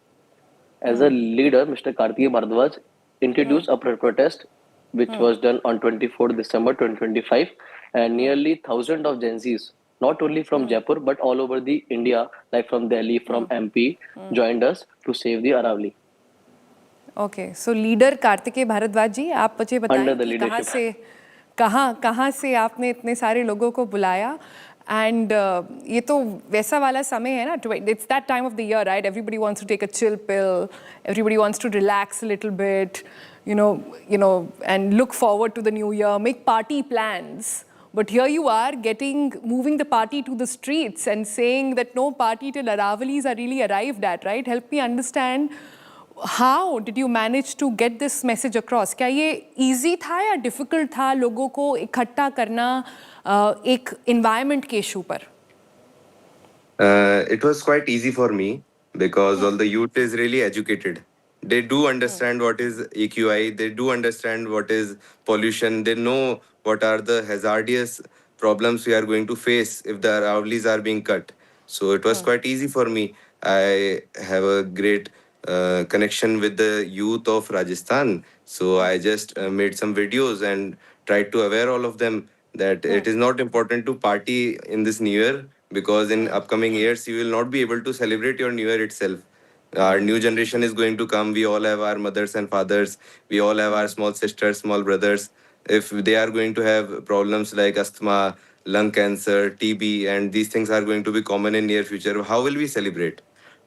as a leader, Mr. Karthikeya Bharadwaj introduced a protest which was done on 24th December 2025, and nearly 1,000 of Gen Zs, not only from Jaipur but all over the India, like from Delhi, from MP, joined us to save the Aravali. Okay, so leader Kartikeya Bharadwaj ji, आप मुझे बताएं Under the कि leadership. कहाँ से आपने इतने सारे लोगों को बुलाया. एंड ये तो वैसा वाला समय है ना, it's that time of the year, right? Everybody wants to take a chill pill, everybody wants to relax a little bit, you know, and look forward to the new year, make party plans. But here you are moving the party to the streets and saying that no party till Aravalis are really arrived at, right? Help me understand, how did you manage to get this message across? क्या ये easy था या difficult था लोगों को इकट्ठा करना एक environment के issue पर? It was quite easy for me because all the youth is really educated. They do understand what is AQI. They do understand what is pollution. They know what are the hazardous problems we are going to face if the Aravlis are being cut. So it was quite easy for me. I have a great connection with the youth of Rajasthan. So I just made some videos and tried to aware all of them that it is not important to party in this New Year, because in upcoming years you will not be able to celebrate your New Year itself. Our new generation is going to come. We all have our mothers and fathers. We all have our small sisters, small brothers. If they are going to have problems like asthma, lung cancer, TB, and these things are going to be common in near future, how will we celebrate?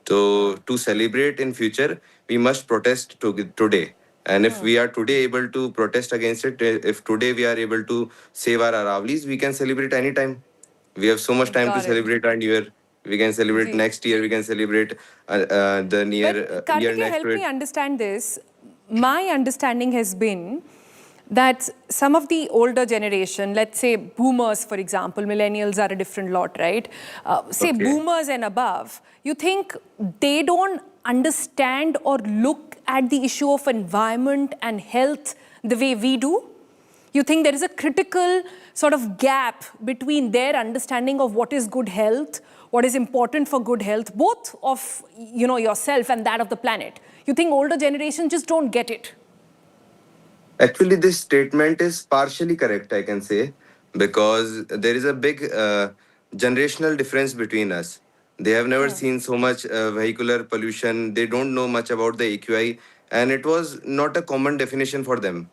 So to celebrate in future, we must protest today. And if we are today able to protest against it, if today we are able to save our Aravlis, we can celebrate anytime. We have so much time to celebrate our New Year. We can celebrate next year. We can celebrate the year Karthikeya, next help to it. me understand this. My understanding has been that some of the older generation, let's say boomers, for example, millennials are a different lot, right? Say boomers and above, you think they don't understand or look at the issue of environment and health the way we do? You think there is a critical sort of gap between their understanding of what is good health, what is important for good health, both of yourself and that of the planet? You think older generations just don't get it? Actually, this statement is partially correct, I can say, because there is a big generational difference between us. They have never seen so much vehicular pollution. They don't know much about the AQI, and it was not a common definition for them.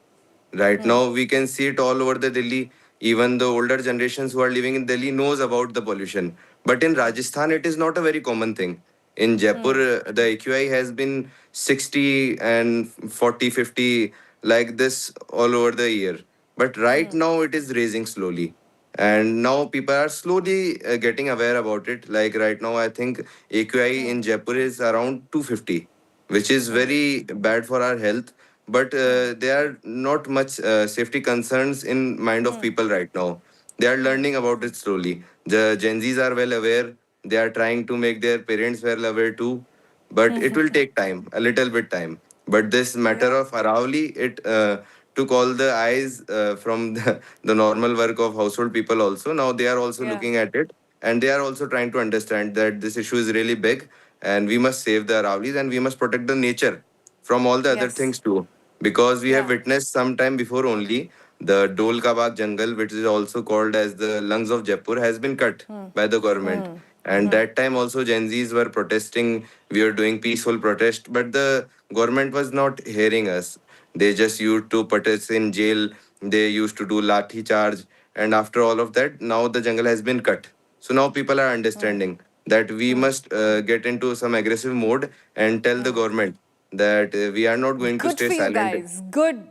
Right now, we can see it all over the Delhi. Even the older generations who are living in Delhi knows about the pollution. But in Rajasthan, it is not a very common thing. In Jaipur, the AQI has been 60 and 40, 50, like this all over the year. But right now, it is raising slowly. And now people are slowly getting aware about it. Like right now, I think AQI in Jaipur is around 250, which is very bad for our health. But there are not much safety concerns in mind of people right now. They are learning about it slowly. The Gen Zs are well aware. They are trying to make their parents well aware too. But it will take time, a little bit time. But this matter of Aravali, it took all the eyes from the normal work of household people also. Now they are also looking at it, and they are also trying to understand that this issue is really big, and we must save the Aravalis, and we must protect the nature from all the other things too. Because we have witnessed some time before only, the Dol Ka Bagh jungle, which is also called as the lungs of Jaipur, has been cut by the government. And that time also Gen Zs were protesting. We were doing peaceful protest, but the government was not hearing us. They just used to put us in jail, they used to do lathi charge, and after all of that, now the jungle has been cut. So now people are understanding that we must get into some aggressive mode and tell the government that we are not going to Good stay for you silent. guys.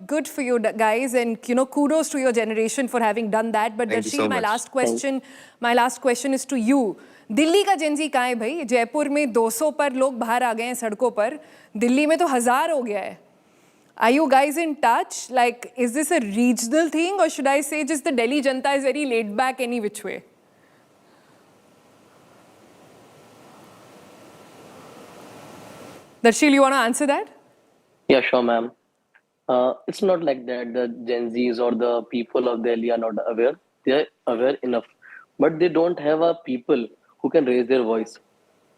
Good for you guys, and kudos to your generation for having done that. But Thank you Darshil, so my much. last question is to you. Delhi का Gen Z कहाँ है भाई? जयपुर में 200 पर लोग बाहर आ गए हैं सड़कों पर. दिल्ली में तो 1000 हो गया है. Are you guys in touch? Like, is this a regional thing, or should I say just the Delhi Janta is very laid back any which way? Darshil, you want to answer that? Yeah, sure, ma'am. It's not like that. The Gen Zs or the people of Delhi are not aware. They are aware enough. But they don't have a people who can raise their voice,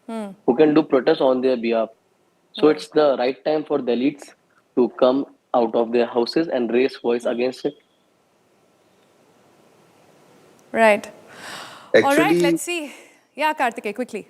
who can do protests on their behalf. So it's the right time for the elites to come out of their houses and raise voice against it. Right. All right, Actually- let's see. Yeah, Karthikeya, quickly.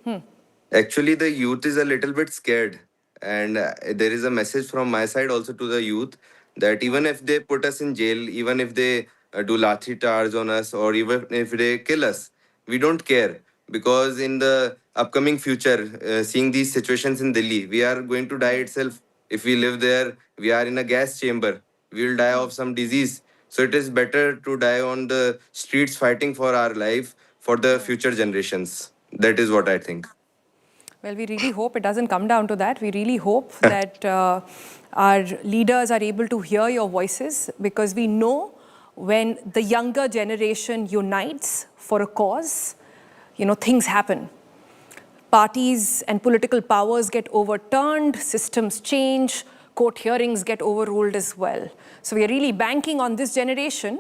Actually, the youth is a little bit scared. And there is a message from my side also to the youth that even if they put us in jail, even if they do lathi charge on us, or even if they kill us, we don't care. Because in the upcoming future, seeing these situations in Delhi, we are going to die itself. If we live there, we are in a gas chamber. We will die of some disease. So it is better to die on the streets fighting for our life, for the future generations. That is what I think. Well, we really hope it doesn't come down to that. We really hope that our leaders are able to hear your voices, because we know when the younger generation unites for a cause, things happen. Parties and political powers get overturned, systems change, court hearings get overruled as well. So we are really banking on this generation,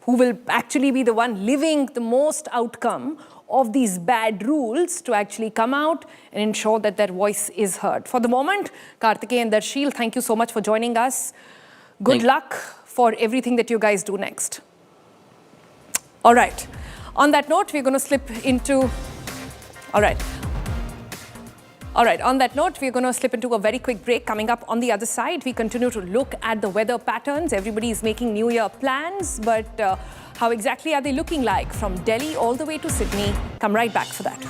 who will actually be the one living the most outcome of these bad rules, to actually come out and ensure that their voice is heard. For the moment, Karthikeya and Darshil, thank you so much for joining us. Good luck for everything that you guys do next. All right. On that note, we're going to slip into... All right. On that note, we're going to slip into a very quick break. Coming up on the other side, we continue to look at the weather patterns. Everybody is making New Year plans, but how exactly are they looking like from Delhi all the way to Sydney? Come right back for that.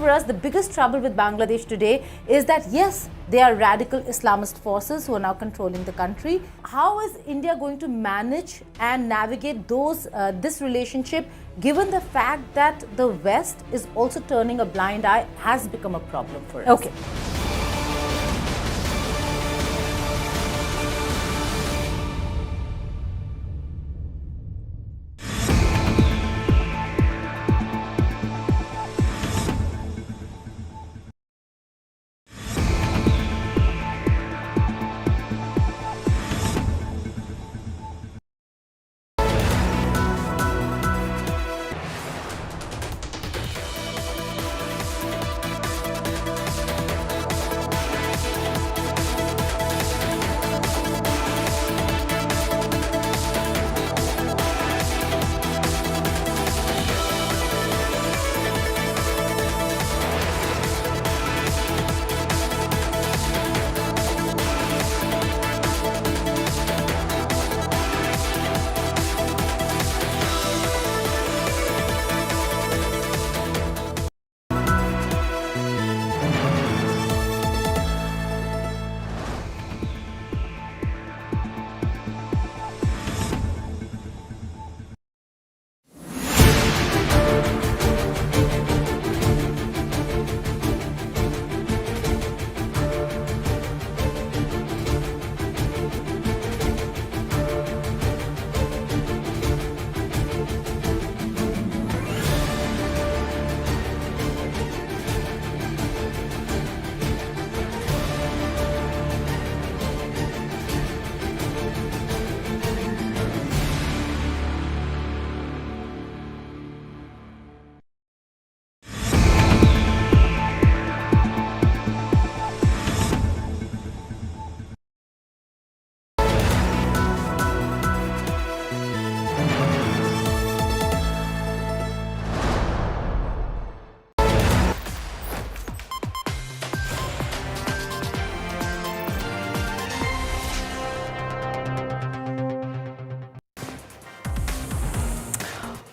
For us, the biggest trouble with Bangladesh today is that, yes, they are radical Islamist forces who are now controlling the country. How is India going to manage and navigate this relationship, given the fact that the West is also turning a blind eye, has become a problem for us? Okay.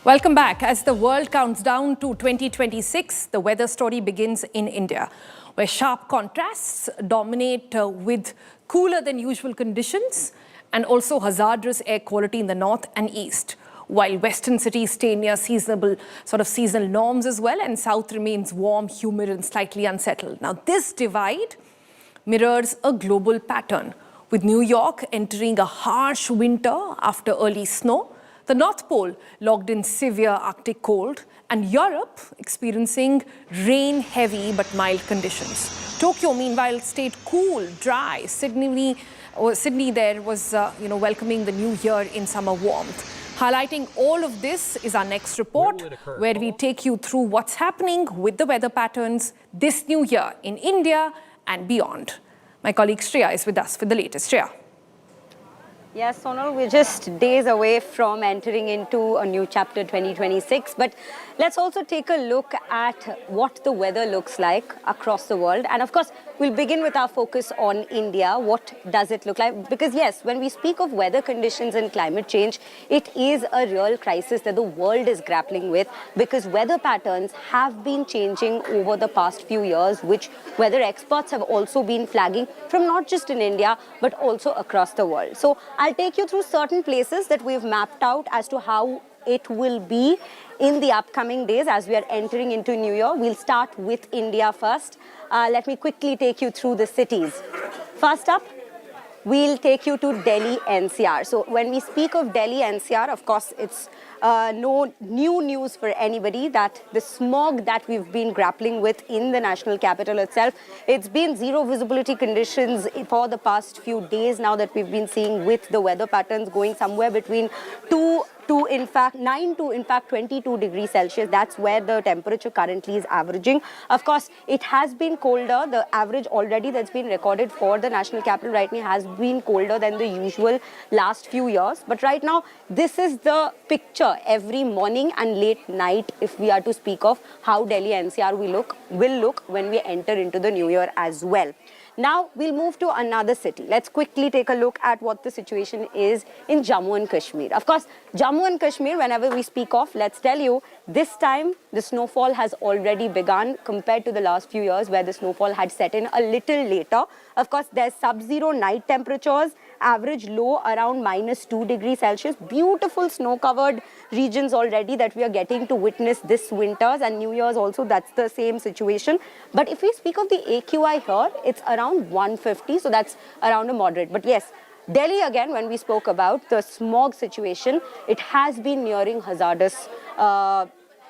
Welcome back. As the world counts down to 2026, the weather story begins in India, where sharp contrasts dominate with cooler than usual conditions and also hazardous air quality in the north and east, while western cities stay near seasonal norms as well, and south remains warm, humid and slightly unsettled. Now, this divide mirrors a global pattern, with New York entering a harsh winter after early snow, the North Pole logged in severe Arctic cold, and Europe experiencing rain-heavy but mild conditions. Tokyo, meanwhile, stayed cool, dry. Sydney there was, welcoming the new year in summer warmth. Highlighting all of this is our next report, where we take you through what's happening with the weather patterns this new year in India and beyond. My colleague Shreya is with us with the latest. Shreya. Yes, Sonal, we're just days away from entering into a new chapter 2026. But let's also take a look at what the weather looks like across the world. And of course, we'll begin with our focus on India. What does it look like? Because yes, when we speak of weather conditions and climate change, it is a real crisis that the world is grappling with, because weather patterns have been changing over the past few years, which weather experts have also been flagging from not just in India, but also across the world. So I'll take you through certain places that we've mapped out as to how it will be in the upcoming days as we are entering into New Year. We'll start with India first. Let me quickly take you through the cities. First up, we'll take you to Delhi NCR. So when we speak of Delhi NCR, of course, it's no new news for anybody that the smog that we've been grappling with in the national capital itself, it's been zero visibility conditions for the past few days now that we've been seeing, with the weather patterns going somewhere between 9 to 22 degrees Celsius. That's where the temperature currently is averaging. Of course, it has been colder. The average already that's been recorded for the national capital right now has been colder than the usual last few years. But right now, this is the picture every morning and late night, if we are to speak of how Delhi NCR will look when we enter into the new year as well. Now, we'll move to another city. Let's quickly take a look at what the situation is in Jammu and Kashmir. Of course, Jammu and Kashmir, whenever we speak of, let's tell you, this time the snowfall has already begun compared to the last few years where the snowfall had set in a little later. Of course, there's sub-zero night temperatures, average low around -2 degrees Celsius. Beautiful snow-covered regions already that we are getting to witness this winters, and New Year's also, that's the same situation. But if we speak of the AQI here, it's around 150, so that's around a moderate. But yes, Delhi again, when we spoke about the smog situation, it has been nearing hazardous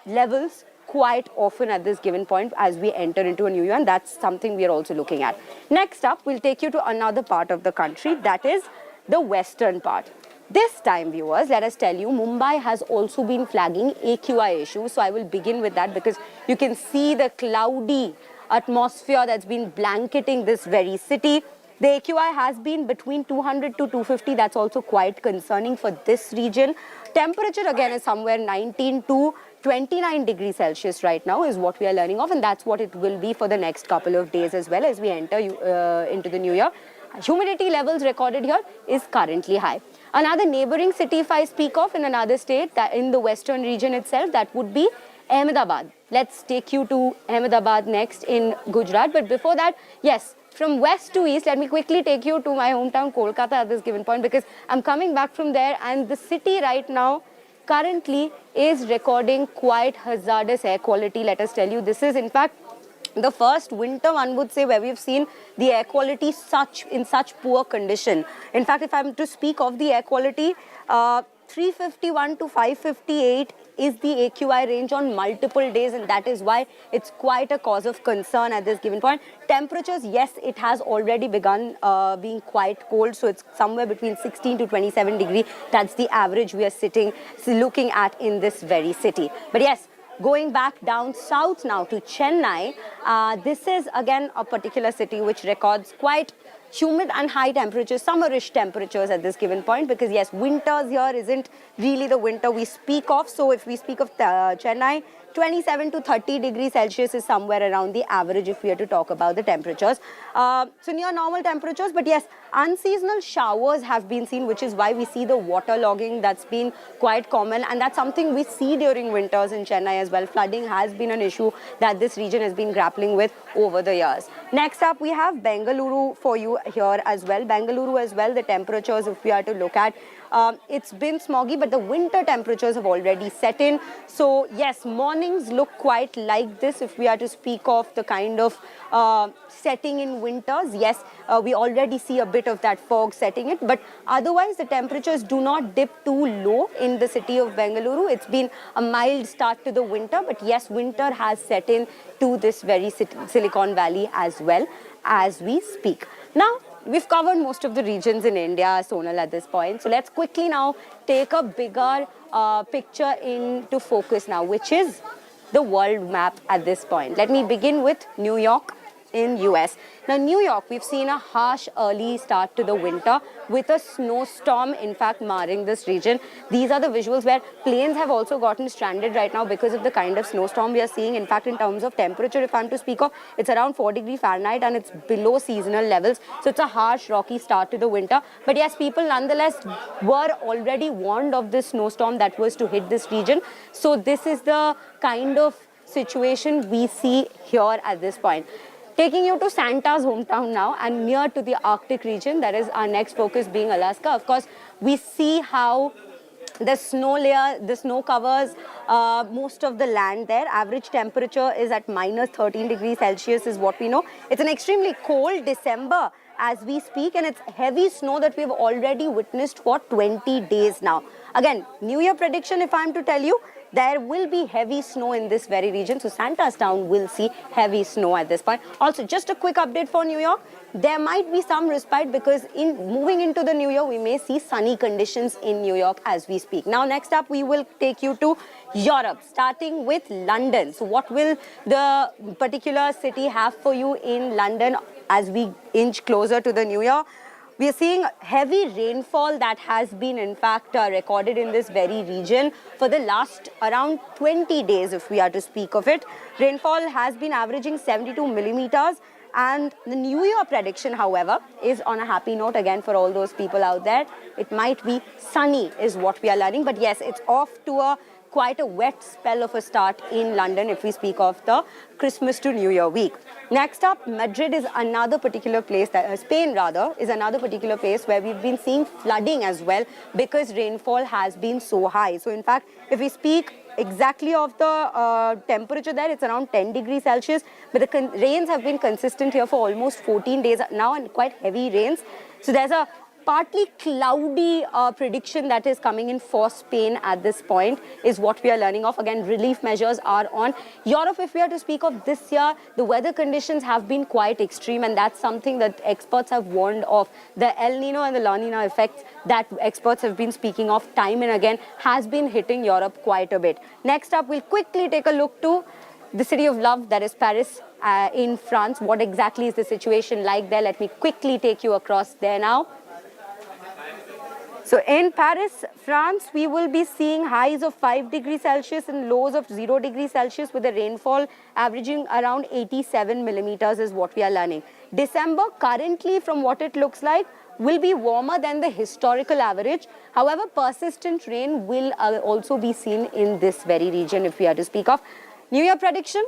levels quite often at this given point as we enter into a new year, and that's something we are also looking at. Next up, we'll take you to another part of the country, that is the western part. This time, viewers, let us tell you, Mumbai has also been flagging AQI issues. So I will begin with that because you can see the cloudy atmosphere that's been blanketing this very city. The AQI has been between 200 to 250. That's also quite concerning for this region. Temperature again is somewhere 19 to 29 degrees Celsius right now is what we are learning of, and that's what it will be for the next couple of days as well as we enter into the new year. Humidity levels recorded here is currently high. Another neighboring city, if I speak of, in another state, that in the western region itself, that would be Ahmedabad. Let's take you to Ahmedabad next in Gujarat. But before that, yes, from west to east, let me quickly take you to my hometown, Kolkata, at this given point, because I'm coming back from there, and the city right now currently is recording quite hazardous air quality. Let us tell you, this is in fact the first winter, one would say, where we've seen the air quality in such poor condition. In fact, if I'm to speak of the air quality, 351 to 558 is the AQI range on multiple days, and that is why it's quite a cause of concern at this given point. Temperatures, yes, it has already begun being quite cold, so it's somewhere between 16 to 27 degrees. That's the average we are looking at in this very city. But yes, going back down south now to Chennai, this is again a particular city which records quite humid and high temperatures, summerish temperatures at this given point, because yes, winters here isn't really the winter we speak of. So if we speak of Chennai, 27 to 30 degrees Celsius is somewhere around the average if we are to talk about the temperatures. So near normal temperatures, but yes, unseasonal showers have been seen, which is why we see the waterlogging that's been quite common, and that's something we see during winters in Chennai as well. Flooding has been an issue that this region has been grappling with over the years. Next up, we have Bengaluru for you here as well. Bengaluru as well, the temperatures, if we are to look at, it's been smoggy, but the winter temperatures have already set in. So yes, mornings look quite like this if we are to speak of the kind of setting in winters. Yes, we already see a bit of that fog setting it, but otherwise the temperatures do not dip too low in the city of Bengaluru. It's been a mild start to the winter, but yes, winter has set in to this very Silicon Valley as well as we speak. Now, we've covered most of the regions in India, Sonal, at this point. So let's quickly now take a bigger picture into focus now, which is the world map at this point. Let me begin with New York in US. Now, New York, we've seen a harsh early start to the winter with a snowstorm, in fact, marring this region. These are the visuals where planes have also gotten stranded right now because of the kind of snowstorm we are seeing. In fact, in terms of temperature, if I'm to speak of, it's around 4 degrees Fahrenheit and it's below seasonal levels. So it's a harsh, rocky start to the winter. But yes, people nonetheless were already warned of this snowstorm that was to hit this region. So this is the kind of situation we see here at this point. Taking you to Santa's hometown now and near to the Arctic region, that is our next focus being Alaska. Of course, we see how the snow layer, the snow covers most of the land there. Average temperature is at minus 13 degrees Celsius is what we know. It's an extremely cold December as we speak, and it's heavy snow that we've already witnessed for 20 days now. Again, New Year prediction, if I'm to tell you, there will be heavy snow in this very region. So Santa's town will see heavy snow at this point. Also, just a quick update for New York. There might be some respite because in moving into the new year, we may see sunny conditions in New York as we speak. Now, next up, we will take you to Europe, starting with London. So what will the particular city have for you in London as we inch closer to the new year? We are seeing heavy rainfall that has been, in fact, recorded in this very region for the last around 20 days, if we are to speak of it. Rainfall has been averaging 72 millimeters. And the New Year prediction, however, is on a happy note again for all those people out there. It might be sunny is what we are learning. But yes, it's off to quite a wet spell of a start in London if we speak of the Christmas to New Year week. Next up, Madrid is another particular place, Spain rather, is another particular place where we've been seeing flooding as well because rainfall has been so high. So in fact, if we speak exactly of the temperature there, it's around 10 degrees Celsius, but the rains have been consistent here for almost 14 days now and quite heavy rains. So there's a partly cloudy prediction that is coming in for Spain at this point is what we are learning of. Again, relief measures are on. Europe, if we are to speak of this year, the weather conditions have been quite extreme, and that's something that experts have warned of. The El Nino and the La Nina effects that experts have been speaking of time and again has been hitting Europe quite a bit. Next up, we'll quickly take a look to the city of love, that is Paris in France. What exactly is the situation like there? Let me quickly take you across there now. So in Paris, France, we will be seeing highs of 5 degrees Celsius and lows of 0 degrees Celsius with the rainfall averaging around 87 millimeters is what we are learning. December, currently from what it looks like, will be warmer than the historical average. However, persistent rain will also be seen in this very region if we are to speak of. New Year prediction,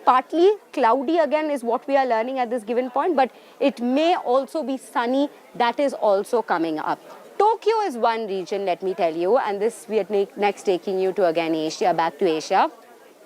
partly cloudy again is what we are learning at this given point, but it may also be sunny. That is also coming up. Tokyo is one region, let me tell you, and this we are next taking you to again Asia, back to Asia.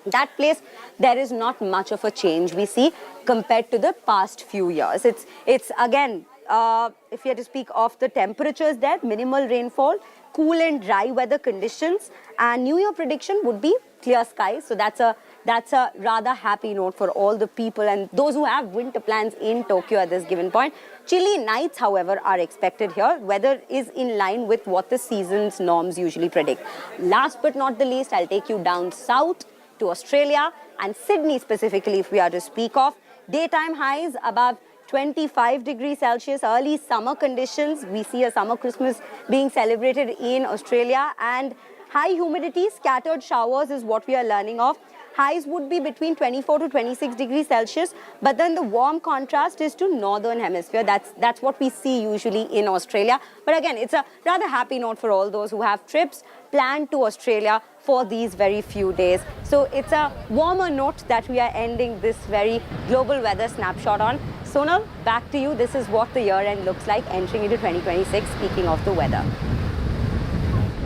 That place, there is not much of a change we see compared to the past few years. It's again, if you have to speak of the temperatures there, minimal rainfall, cool and dry weather conditions, and New Year prediction would be clear skies. So that's a rather happy note for all the people and those who have winter plans in Tokyo at this given point. Chilly nights, however, are expected here. Weather is in line with what the season's norms usually predict. Last but not the least, I'll take you down south to Australia and Sydney specifically if we are to speak of. Daytime highs above 25 degrees Celsius, early summer conditions. We see a summer Christmas being celebrated in Australia, and high humidity, scattered showers is what we are learning of. highs would be between 24 to 26 degrees Celsius, but then the warm contrast is to northern hemisphere. That's what we see usually in Australia. But again, it's a rather happy note for all those who have trips planned to Australia for these very few days. So it's a warmer note that we are ending this very global weather snapshot on. Sonal, back to you. This is what the year end looks like entering into 2026, speaking of the weather.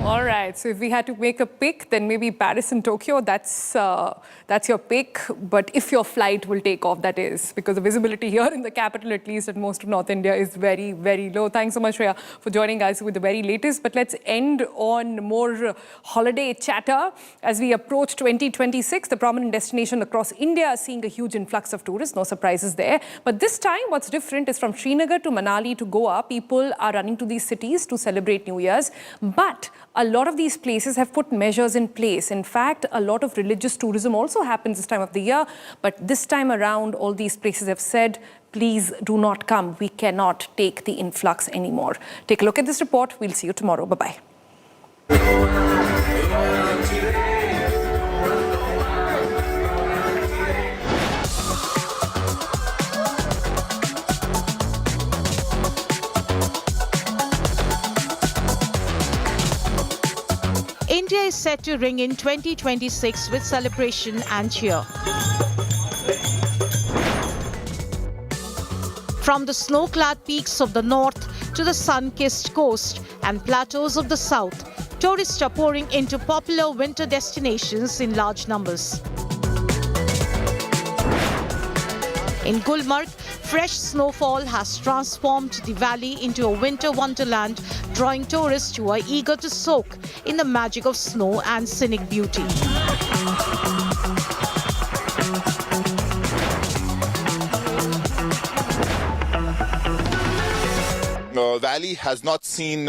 All right, so if we had to make a pick, then maybe Paris and Tokyo, that's your pick. But if your flight will take off, that is, because the visibility here in the capital, at least at most of North India, is very, very low. Thanks so much, Shreya, for joining us with the very latest. But let's end on more holiday chatter. As we approach 2026, the prominent destination across India is seeing a huge influx of tourists. No surprises there. But this time, what's different is from Srinagar to Manali to Goa, people are running to these cities to celebrate New Year's. But a lot of these places have put measures in place. In fact, a lot of religious tourism also happens this time of the year. But this time around, all these places have said, please do not come. We cannot take the influx anymore. Take a look at this report. We'll see you tomorrow. Bye-bye. India is set to ring in 2026 with celebration and cheer. From the snow-clad peaks of the north to the sun-kissed coast and plateaus of the south, tourists are pouring into popular winter destinations in large numbers. In Gulmarg, fresh snowfall has transformed the valley into a winter wonderland, drawing tourists who are eager to soak in the magic of snow and scenic beauty. Valley has not seen,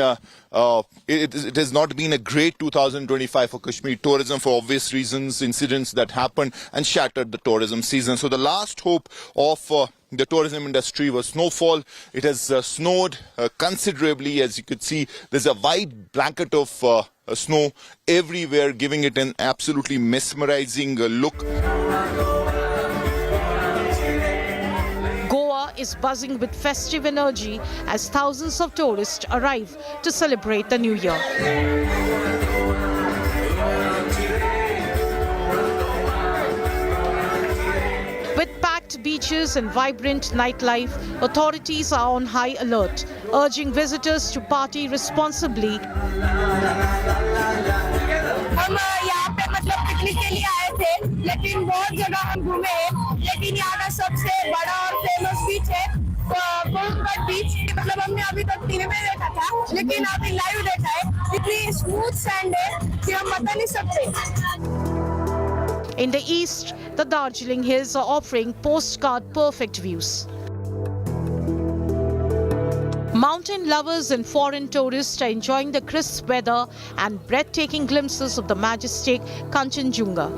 it has not been a great 2025 for Kashmir tourism for obvious reasons, incidents that happened and shattered the tourism season. So the last hope of the tourism industry was snowfall. It has snowed considerably. As you could see, there's a wide blanket of snow everywhere, giving it an absolutely mesmerizing look. Is buzzing with festive energy as thousands of tourists arrive to celebrate the new year. With packed beaches and vibrant nightlife, authorities are on high alert, urging visitors to party responsibly. हम यहाँ पे मतलब picnic के लिए आए थे, लेकिन बहुत जगह हम घूमे, लेकिन यहाँ का सबसे बड़ा और फेमस बीच है कोलकाता बीच. मतलब हमने अभी तक टीवी में देखा था, लेकिन अभी लाइव देखा है. इतनी स्मूथ सैंड है कि हम बता नहीं सकते. In the east, the Darjeeling Hills are offering postcard perfect views. Mountain lovers and foreign tourists are enjoying the crisp weather and breathtaking glimpses of the majestic Kanchenjunga.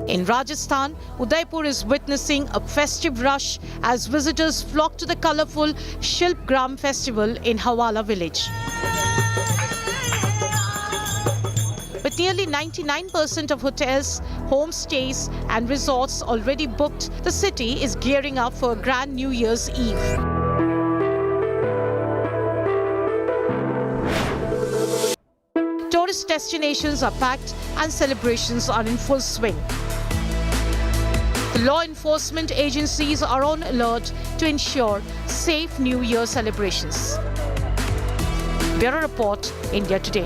In Rajasthan, Udaipur is witnessing a festive rush as visitors flock to the colourful Shilpgram festival in Hawala village. With nearly 99% of hotels, homestays and resorts already booked, the city is gearing up for a grand New Year's Eve. Tourist destinations are packed and celebrations are in full swing. The law enforcement agencies are on alert to ensure safe New Year celebrations. Bureau Report, India Today.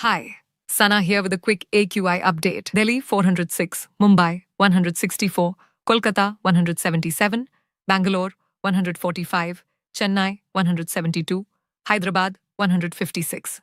Hi, Sana here with a quick AQI update. Delhi 406, Mumbai 164, Kolkata 177, Bangalore 145, Chennai 172, Hyderabad 156.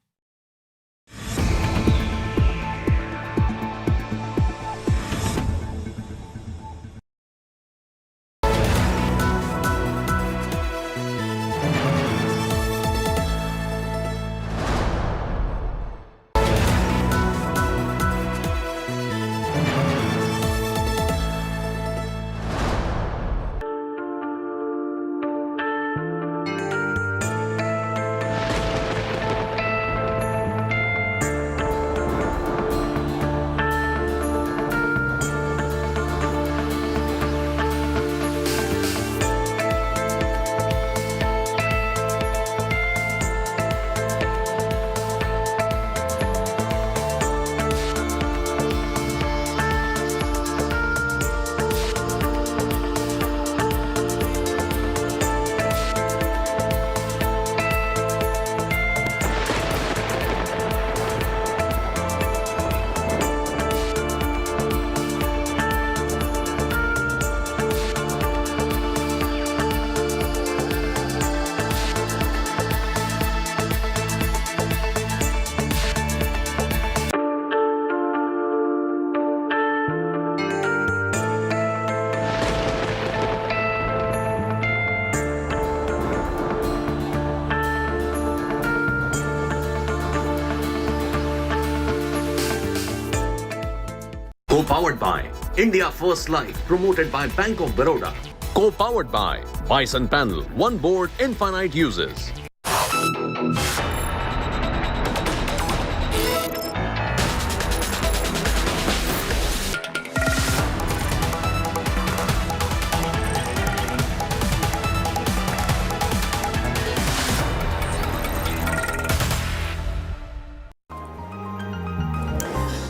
Co-powered by India First Life, promoted by Bank of Baroda. Co-powered by Bison Panel, one board, infinite uses.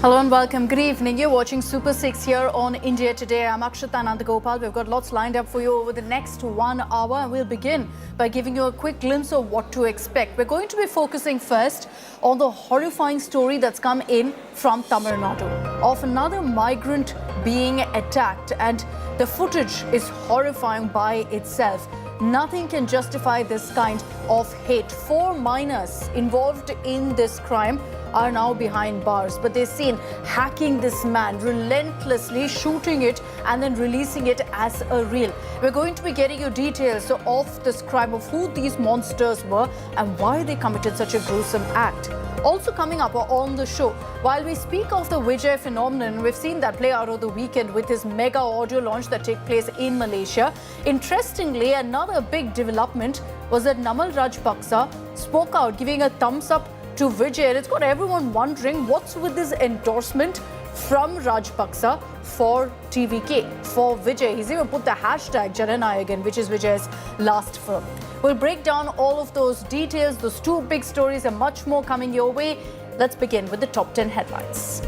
Hello and welcome. Good evening. You're watching Super 6 here on India Today. I'm Akshita Nandagopal. We've got lots lined up for you over the next 1 hour. And we'll begin by giving you a quick glimpse of what to expect. We're going to be focusing first on the horrifying story that's come in from Tamil Nadu of another migrant being attacked. And the footage is horrifying by itself. Nothing can justify this kind of hate. 4 minors involved in this crime are now behind bars, but they're seen hacking this man, relentlessly shooting it and then releasing it as a reel. We're going to be getting you details of this crime, of who these monsters were and why they committed such a gruesome act. Also coming up on the show, while we speak of the Vijay phenomenon, we've seen that play out over the weekend with his mega audio launch that took place in Malaysia. Interestingly, another big development was that Namal Rajpaksa spoke out, giving a thumbs up to Vijay. And it's got everyone wondering what's with this endorsement from Rajpaksa for TVK, for Vijay. He's even put the hashtag Jananayagan, which is Vijay's last film. We'll break down all of those details, those 2 big stories and much more coming your way. Let's begin with the top 10 headlines.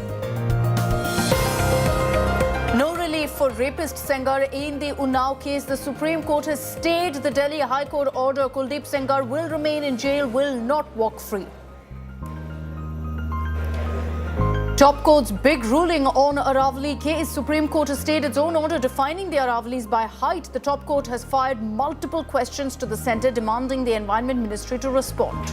No relief for rapist Sengar in the Unnao case. The Supreme Court has stayed the Delhi High Court order. Kuldeep Sengar will remain in jail, will not walk free. Top Court's big ruling on Aravali case. Supreme Court has stayed its own order defining the Aravalis by height. The top court has fired multiple questions to the centre, demanding the Environment Ministry to respond.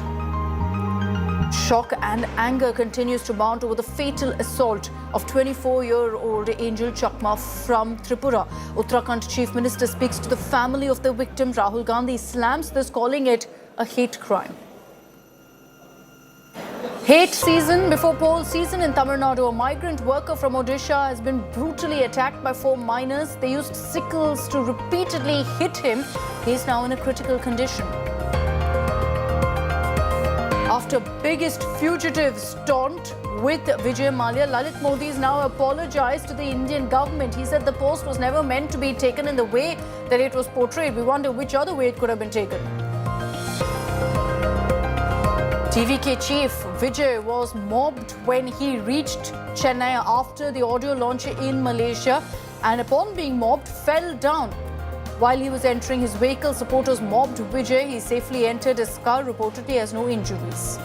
Shock and anger continues to mount over the fatal assault of 24-year-old Angel Chakma from Tripura. Uttarakhand Chief Minister speaks to the family of the victim. Rahul Gandhi slams this, calling it a hate crime. Hate season before poll season in Tamil Nadu. A migrant worker from Odisha has been brutally attacked by 4 minors. They used sickles to repeatedly hit him. He is now in a critical condition. After biggest fugitives taunt with Vijay Mallya, Lalit Modi has now apologized to the Indian government. He said the post was never meant to be taken in the way that it was portrayed. We wonder which other way it could have been taken. TVK chief Vijay was mobbed when he reached Chennai after the audio launch in Malaysia, and upon being mobbed, fell down. While he was entering his vehicle, supporters mobbed Vijay. He safely entered his car, reportedly has no injuries.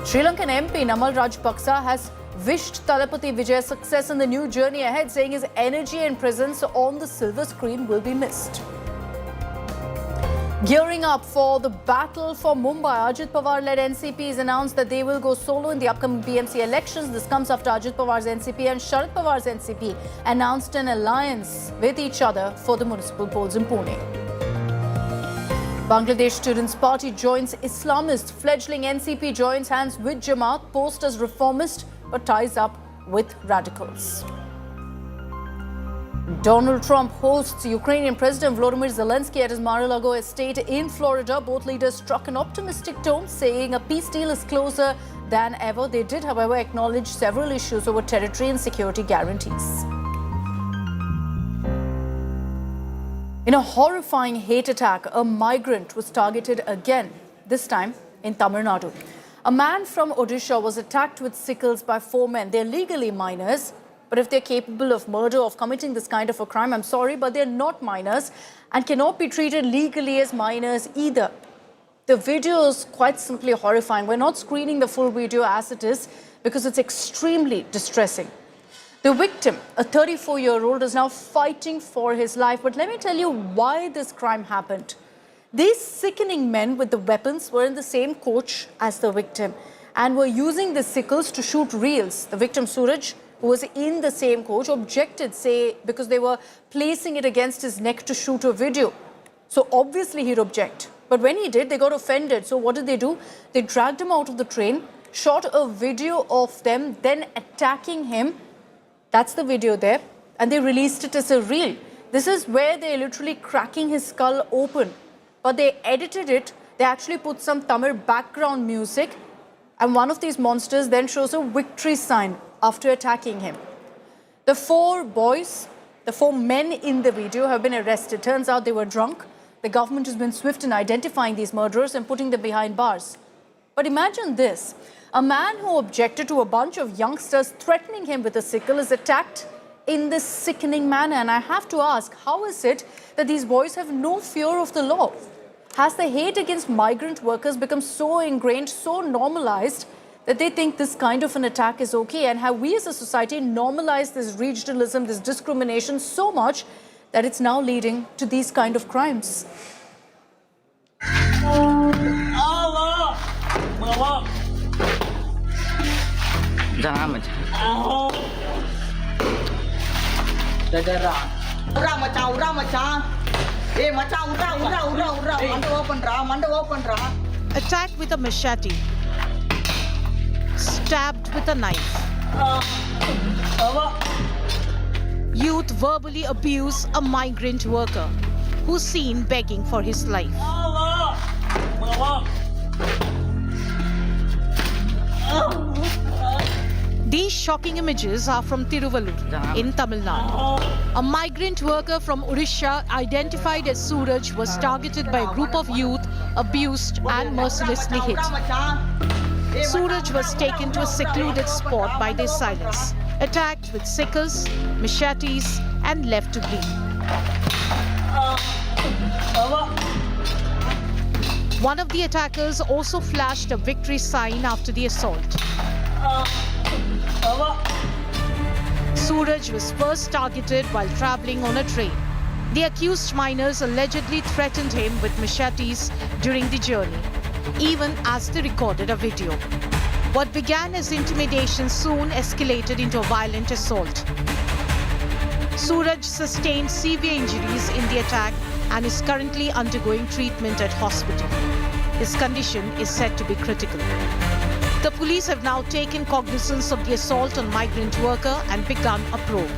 Sri Lankan MP Namal Rajapaksa has wished Talapati Vijay success in the new journey ahead, saying his energy and presence on the silver screen will be missed. Gearing up for the battle for Mumbai, Ajit Pawar-led NCPs announced that they will go solo in the upcoming BMC elections. This comes after Ajit Pawar's NCP and Sharad Pawar's NCP announced an alliance with each other for the municipal polls in Pune. Bangladesh Students' Party joins Islamist. Fledgling NCP joins hands with Jamaat, posed as reformist but ties up with radicals. Donald Trump hosts Ukrainian President Volodymyr Zelensky at his Mar-a-Lago estate in Florida. Both leaders struck an optimistic tone, saying a peace deal is closer than ever. They did, however, acknowledge several issues over territory and security guarantees. In a horrifying hate attack, a migrant was targeted again, this time in Tamil Nadu. A man from Odisha was attacked with sickles by 4 men. They're legally minors, but if they're capable of murder, of committing this kind of a crime, I'm sorry, but they're not minors and cannot be treated legally as minors either. The video is quite simply horrifying. We're not screening the full video as it is because it's extremely distressing. The victim, a 34-year-old, is now fighting for his life. But let me tell you why this crime happened. These sickening men with the weapons were in the same coach as the victim and were using the sickles to shoot reels. The victim, Suraj, who was in the same coach, objected, because they were placing it against his neck to shoot a video. So obviously he'd object. But when he did, they got offended. So what did they do? They dragged him out of the train, shot a video of them, then attacking him. That's the video there. And they released it as a reel. This is where they're literally cracking his skull open. But they edited it. They actually put some Tamil background music. And one of these monsters then shows a victory sign after attacking him. The 4 boys, the 4 men in the video have been arrested. Turns out they were drunk. The government has been swift in identifying these murderers and putting them behind bars. But imagine this. A man who objected to a bunch of youngsters threatening him with a sickle is attacked in this sickening manner. And I have to ask, how is it that these boys have no fear of the law? Has the hate against migrant workers become so ingrained, so normalized, that they think this kind of an attack is okay? And have we as a society normalized this regionalism, this discrimination so much that it's now leading to these kind of crimes? Attacked with a machete. Stabbed with a knife. Youth verbally abuse a migrant worker who's seen begging for his life. These shocking images are from Tiruvallur in Tamil Nadu. A migrant worker from Odisha identified as Suraj was targeted by a group of youth, abused and mercilessly hit. Suraj was taken to a secluded spot by their silence, attacked with sickles, machetes and left to bleed. One of the attackers also flashed a victory sign after the assault. Suraj was first targeted while travelling on a train. The accused minors allegedly threatened him with machetes during the journey, even as they recorded a video. What began as intimidation soon escalated into a violent assault. Suraj sustained severe injuries in the attack and is currently undergoing treatment at hospital. His condition is said to be critical. The police have now taken cognizance of the assault on migrant worker and begun a probe.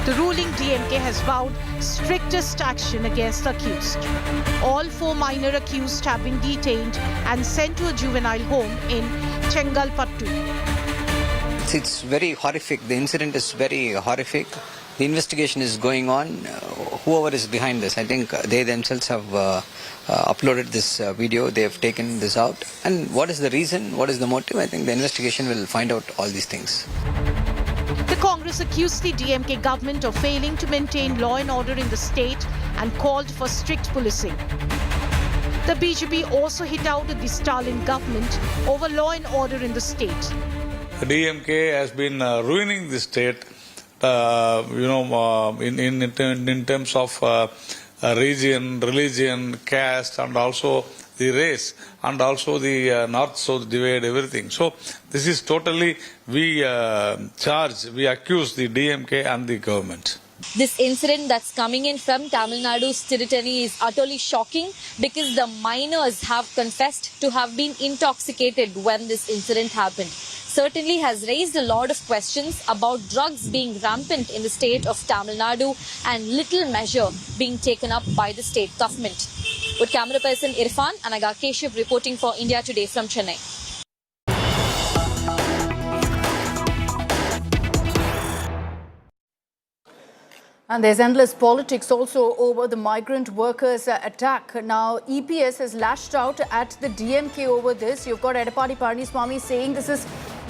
The ruling DMK has vowed strictest action against the accused. All 4 minor accused have been detained and sent to a juvenile home in Chengalpattu. It's very horrific. The incident is very horrific. The investigation is going on. Whoever is behind this, I think they themselves have uploaded this video. They have taken this out. And what is the reason? What is the motive? I think the investigation will find out all these things. The Congress accused the DMK government of failing to maintain law and order in the state and called for strict policing. The BJP also hit out at the Stalin government over law and order in the state. DMK has been ruining the state, in terms of region, religion, caste, and also the race, and also the north-south divide, everything. So this is totally, we accuse the DMK and the government. This incident that's coming in from Tamil Nadu's Tirutani is utterly shocking because the miners have confessed to have been intoxicated when this incident happened. Certainly has raised a lot of questions about drugs being rampant in the state of Tamil Nadu and little measure being taken up by the state government. With camera person Irfan, Anaga Keshav reporting for India Today from Chennai. And there's endless politics also over the migrant workers' attack. Now, EPS has lashed out at the DMK over this. You've got Edappadi Palaniswamy saying this is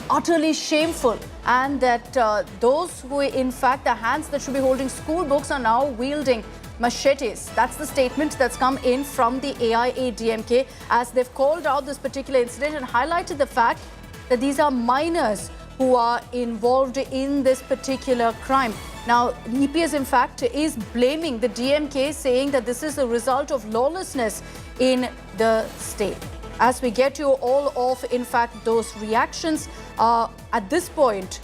utterly shameful and that those who, in fact, the hands that should be holding school books are now wielding machetes. That's the statement that's come in from the AIA DMK as they've called out this particular incident and highlighted the fact that these are minors who are involved in this particular crime. Now, EPS, in fact, is blaming the DMK, saying that this is a result of lawlessness in the state. As we get you all of, in fact, those reactions, at this point,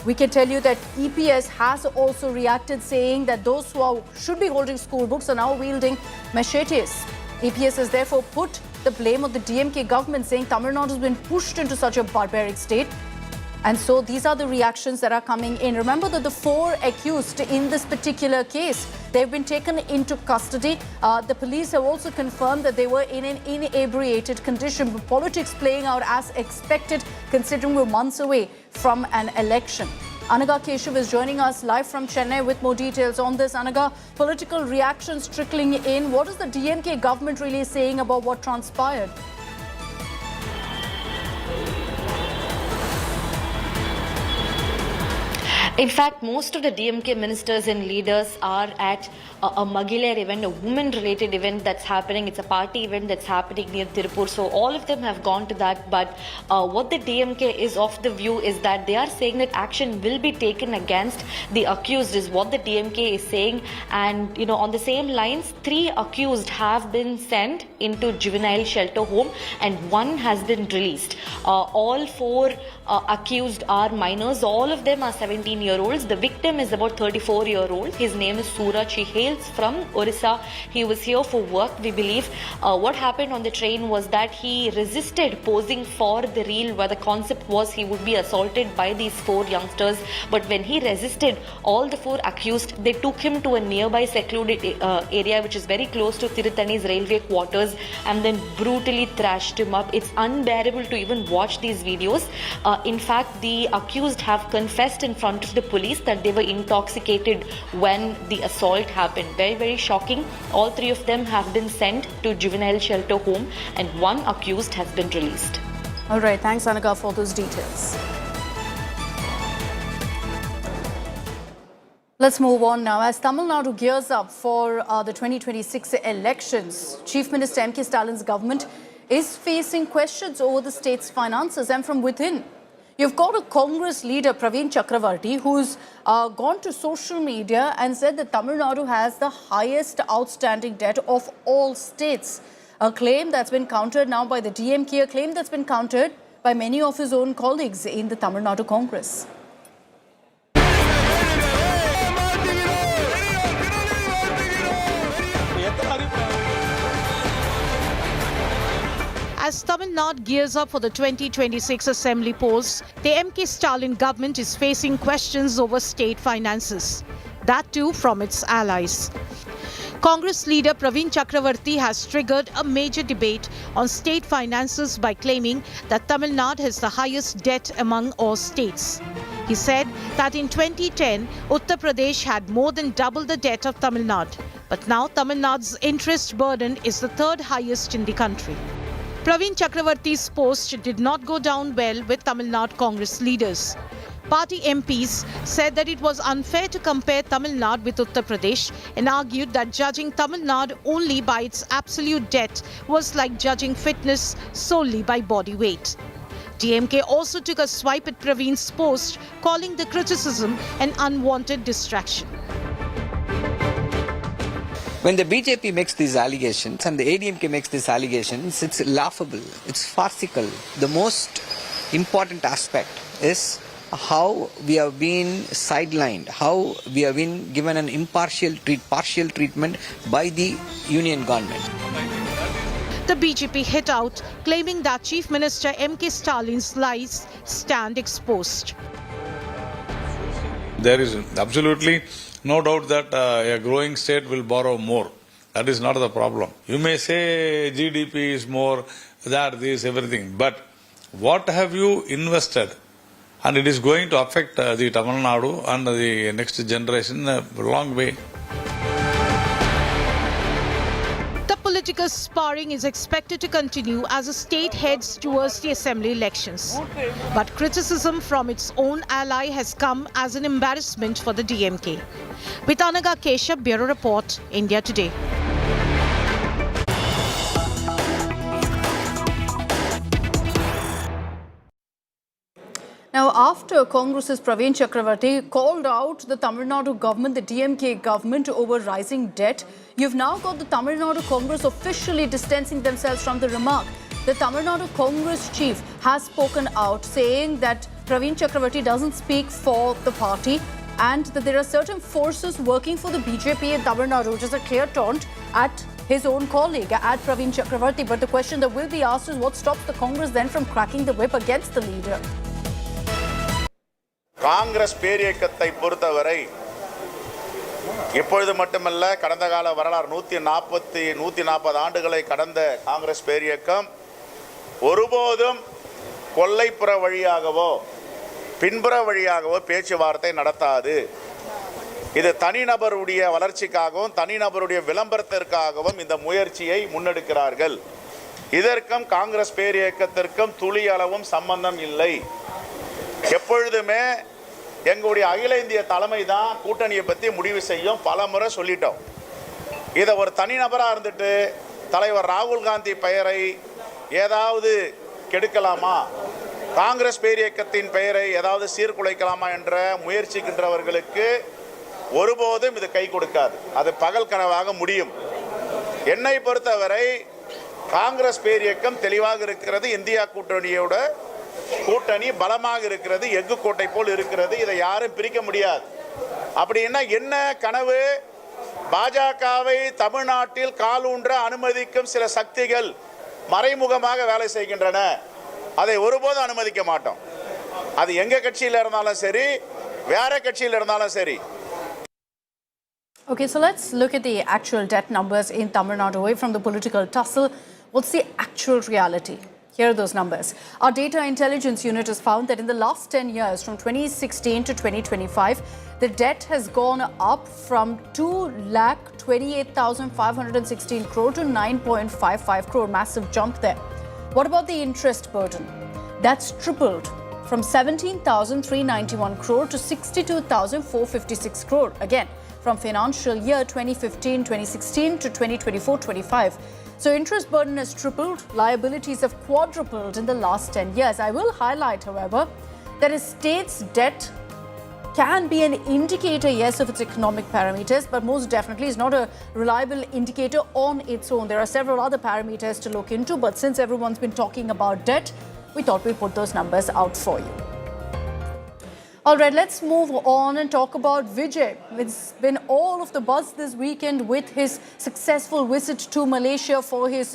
we can tell you that EPS has also reacted, saying that those who should be holding school books are now wielding machetes. EPS has therefore put the blame on the DMK government, saying Tamil Nadu has been pushed into such a barbaric state. And so these are the reactions that are coming in. Remember that the 4 accused in this particular case, they've been taken into custody. The police have also confirmed that they were in an inebriated condition. But politics playing out as expected, considering we're months away from an election. Anaga Keshav is joining us live from Chennai with more details on this. Anaga, political reactions trickling in. What is the DMK government really saying about what transpired? In fact, most of the DMK ministers and leaders are at a Magilar event, a women-related event that's happening. It's a party event that's happening near Tripura. So all of them have gone to that. But what the DMK is of the view is that they are saying that action will be taken against the accused is what the DMK is saying. And, you know, on the same lines, 3 accused have been sent into juvenile shelter home and 1 has been released. All 4 accused are minors. All of them are 17-year-olds. The victim is about 34-year-old. His name is Suraj. He hails from Orissa. He was here for work, we believe. What happened on the train was that he resisted posing for the reel, where the concept was he would be assaulted by these 4 youngsters. But when he resisted, all the 4 accused, they took him to a nearby secluded area which is very close to Tirutani's railway quarters and then brutally thrashed him up. It's unbearable to even watch these videos. In fact, the accused have confessed in front of the police that they were intoxicated when the assault happened. Very, very shocking. All 3 of them have been sent to juvenile shelter home and 1 accused has been released. All right, thanks Anaga for those details. Let's move on now. As Tamil Nadu gears up for the 2026 elections, Chief Minister MP Stalin's government is facing questions over the state's finances and from within. You've got a Congress leader, Praveen Chakravarti, who's gone to social media and said that Tamil Nadu has the highest outstanding debt of all states. A claim that's been countered now by the DMK, a claim that's been countered by many of his own colleagues in the Tamil Nadu Congress. As Tamil Nadu gears up for the 2026 assembly polls, the MK Stalin government is facing questions over state finances. That too from its allies. Congress leader Praveen Chakravarti has triggered a major debate on state finances by claiming that Tamil Nadu has the highest debt among all states. He said that in 2010, Uttar Pradesh had more than double the debt of Tamil Nadu. But now Tamil Nadu's interest burden is the 3rd highest in the country. Praveen Chakravarti's post did not go down well with Tamil Nadu Congress leaders. Party MPs said that it was unfair to compare Tamil Nadu with Uttar Pradesh and argued that judging Tamil Nadu only by its absolute debt was like judging fitness solely by body weight. DMK also took a swipe at Praveen's post, calling the criticism an unwanted distraction. When the BJP makes these allegations and the ADMK makes these allegations, it's laughable, it's farcical. The most important aspect is how we have been sidelined, how we have been given an partial treatment by the union government. The BJP hit out, claiming that Chief Minister MK Stalin's lies stand exposed. There is absolutely no doubt that a growing state will borrow more. That is not the problem. You may say GDP is more, this, everything. But what have you invested? And it is going to affect the Tamil Nadu and the next generation a long way. The political sparring is expected to continue as the state heads towards the assembly elections. But criticism from its own ally has come as an embarrassment for the DMK. With Anaga Keshav, Bureau Report, India Today. Now, after Congress's Praveen Chakravarti called out the Tamil Nadu government, the DMK government, over rising debt, you've now got the Tamil Nadu Congress officially distancing themselves from the remark. The Tamil Nadu Congress chief has spoken out, saying that Praveen Chakravarti doesn't speak for the party and that there are certain forces working for the BJP in Tamil Nadu, which is a clear taunt at his own colleague, at Praveen Chakravarti. But the question that will be asked is what stops the Congress then from cracking the whip against the leader? Congress பேரியக்கத்தை பொறுத்தவரை இப்பொழுது மட்டுமல்ல கடந்த கால வரலாறு 140 ஆண்டுகளை கடந்த காங்கிரஸ் பேரியக்கம் ஒருபோதும் கொல்லைப்புற வழியாகவோ பின்புற வழியாகவோ பேச்சுவார்த்தை நடத்தாது. இது தனிநபருடைய வளர்ச்சிக்காகவும் தனிநபருடைய விளம்பரத்திற்காகவும் இந்த முயற்சியை முன்னெடுக்கிறார்கள். இதற்கும் காங்கிரஸ் பேரியக்கத்திற்கும் துளி அளவும் சம்பந்தம் இல்லை. எப்பொழுதுமே எங்களுடைய அகில இந்திய தலைமை தான் கூட்டணியை பற்றி முடிவு செய்யும். பல முறை சொல்லிட்டோம். இதை ஒரு தனிநபராக இருந்துட்டு தலைவர் ராகுல் காந்தி பெயரை ஏதாவது கெடுக்கலாமா, காங்கிரஸ் பேரியக்கத்தின் பெயரை ஏதாவது சீர்குலைக்கலாமா என்ற முயற்சிக்கின்றவர்களுக்கு ஒருபோதும் இது கை கொடுக்காது. அது பகல் கனவாக முடியும். என்னை பொறுத்தவரை காங்கிரஸ் பேரியக்கம் தெளிவாக இருக்கிறது. இந்தியா கூட்டணியோட கூட்டணி பலமாக இருக்கிறது, எஃகு கோட்டை போல் இருக்கிறது. இதை யாரும் பிரிக்க முடியாது. அப்படின்னா என்ன கனவு? பாஜகவை தமிழ்நாட்டில் காலூன்ற அனுமதிக்கும் சில சக்திகள் மறைமுகமாக வேலை செய்கின்றன. அதை ஒருபோதும் அனுமதிக்க மாட்டோம். அது எங்க கட்சியில் இருந்தாலும் சரி, வேற கட்சியில் இருந்தாலும் சரி. Okay, so let's look at the actual debt numbers in Tamil Nadu away from the political tussle. What's the actual reality? Here are those numbers. Our data intelligence unit has found that in the last 10 years, from 2016 to 2025, the debt has gone up from 2,28,516 crore to 9.55 crore. Massive jump there. What about the interest burden? That's tripled from 17,391 crore to 62,456 crore. Again, from financial year 2015-2016 to 2024-25. So interest burden has tripled, liabilities have quadrupled in the last 10 years. I will highlight, however, that a state's debt can be an indicator, yes, of its economic parameters, but most definitely is not a reliable indicator on its own. There are several other parameters to look into, but since everyone's been talking about debt, we thought we'd put those numbers out for you. All right, let's move on and talk about Vijay. It's been all of the buzz this weekend with his successful visit to Malaysia for his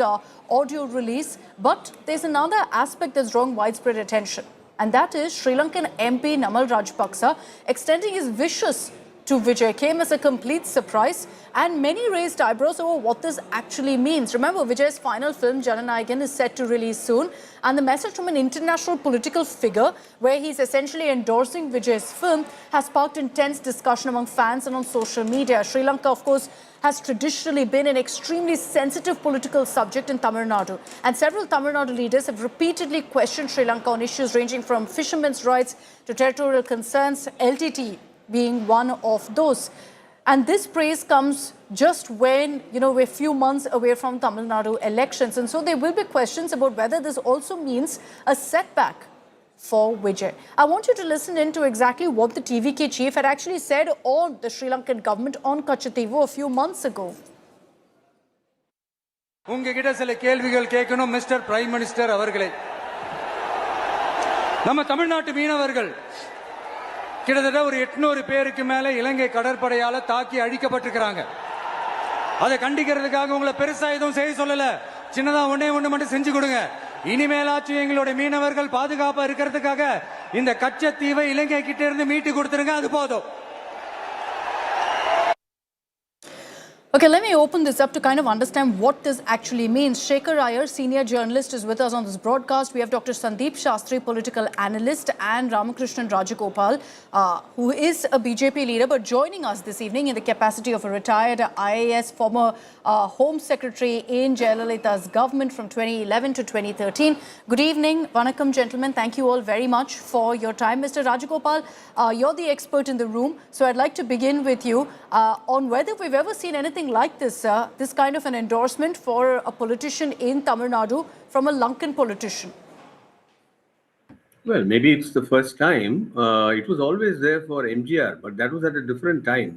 audio release. But there's another aspect that's drawing widespread attention, and that is Sri Lankan MP Namal Rajapaksa extending his wishes to Vijay came as a complete surprise, and many raised eyebrows over what this actually means. Remember, Vijay's final film, Jananayagan, is set to release soon, and the message from an international political figure, where he's essentially endorsing Vijay's film, has sparked intense discussion among fans and on social media. Sri Lanka, of course, has traditionally been an extremely sensitive political subject in Tamil Nadu, and several Tamil Nadu leaders have repeatedly questioned Sri Lanka on issues ranging from fishermen's rights to territorial concerns, LTT being one of those. And this praise comes just when, we're a few months away from Tamil Nadu elections. And so there will be questions about whether this also means a setback for Vijay. I want you to listen in to exactly what the TVK chief had actually said on the Sri Lankan government on Kachativu a few months ago. உங்ககிட்ட சில கேள்விகள் கேட்கணும் mister prime minister அவர்களே. நம்ம தமிழ்நாட்டு மீனவர்கள் கிட்டத்தட்ட ஒரு 800 பேருக்கு மேல இலங்கை கடற்படையால தாக்கி அழிக்கப்பட்டிருக்கிறாங்க. அதை கண்டிக்கிறதுக்காக உங்களை பெருசா எதுவும் செய்ய சொல்லல, சின்னதா ஒண்ணே ஒண்ணு மட்டும் செஞ்சு கொடுங்க. இனிமேலாச்சும் எங்களுடைய மீனவர்கள் பாதுகாப்பா இருக்கிறதுக்காக இந்த கச்சத்தீவை இலங்கை கிட்ட இருந்து மீட்டு கொடுத்துருங்க, அது போதும். Okay, let me open this up to kind of understand what this actually means. Shekhar Iyer, senior journalist, is with us on this broadcast. We have Dr. Sandeep Shastri, political analyst, and Ramakrishnan Rajagopal, who is a BJP leader, but joining us this evening in the capacity of a retired IAS, former Home Secretary in Jayalalitha's government from 2011 to 2013. Good evening. Vanakkam, gentlemen. Thank you all very much for your time. Mr. Rajagopal, you're the expert in the room, so I'd like to begin with you on whether we've ever seen anything like this, this kind of an endorsement for a politician in Tamil Nadu from a Lankan politician. Well, maybe it's the first time. It was always there for MGR, but that was at a different time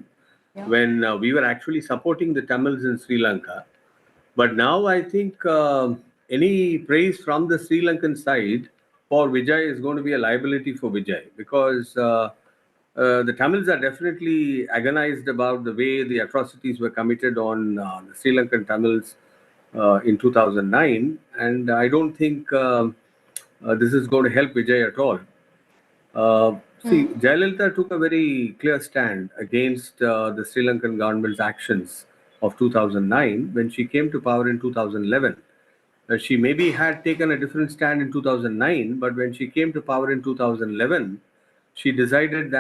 when we were actually supporting the Tamils in Sri Lanka. But now I think any praise from the Sri Lankan side for Vijay is going to be a liability for Vijay, because the Tamils are definitely agonized about the way the atrocities were committed on the Sri Lankan Tamils in 2009, and I don't think this is going to help Vijay at all. See, Jayalalitha took a very clear stand against the Sri Lankan government's actions of 2009 when she came to power in 2011. She maybe had taken a different stand in 2009, but when she came to power in 2011, she decided that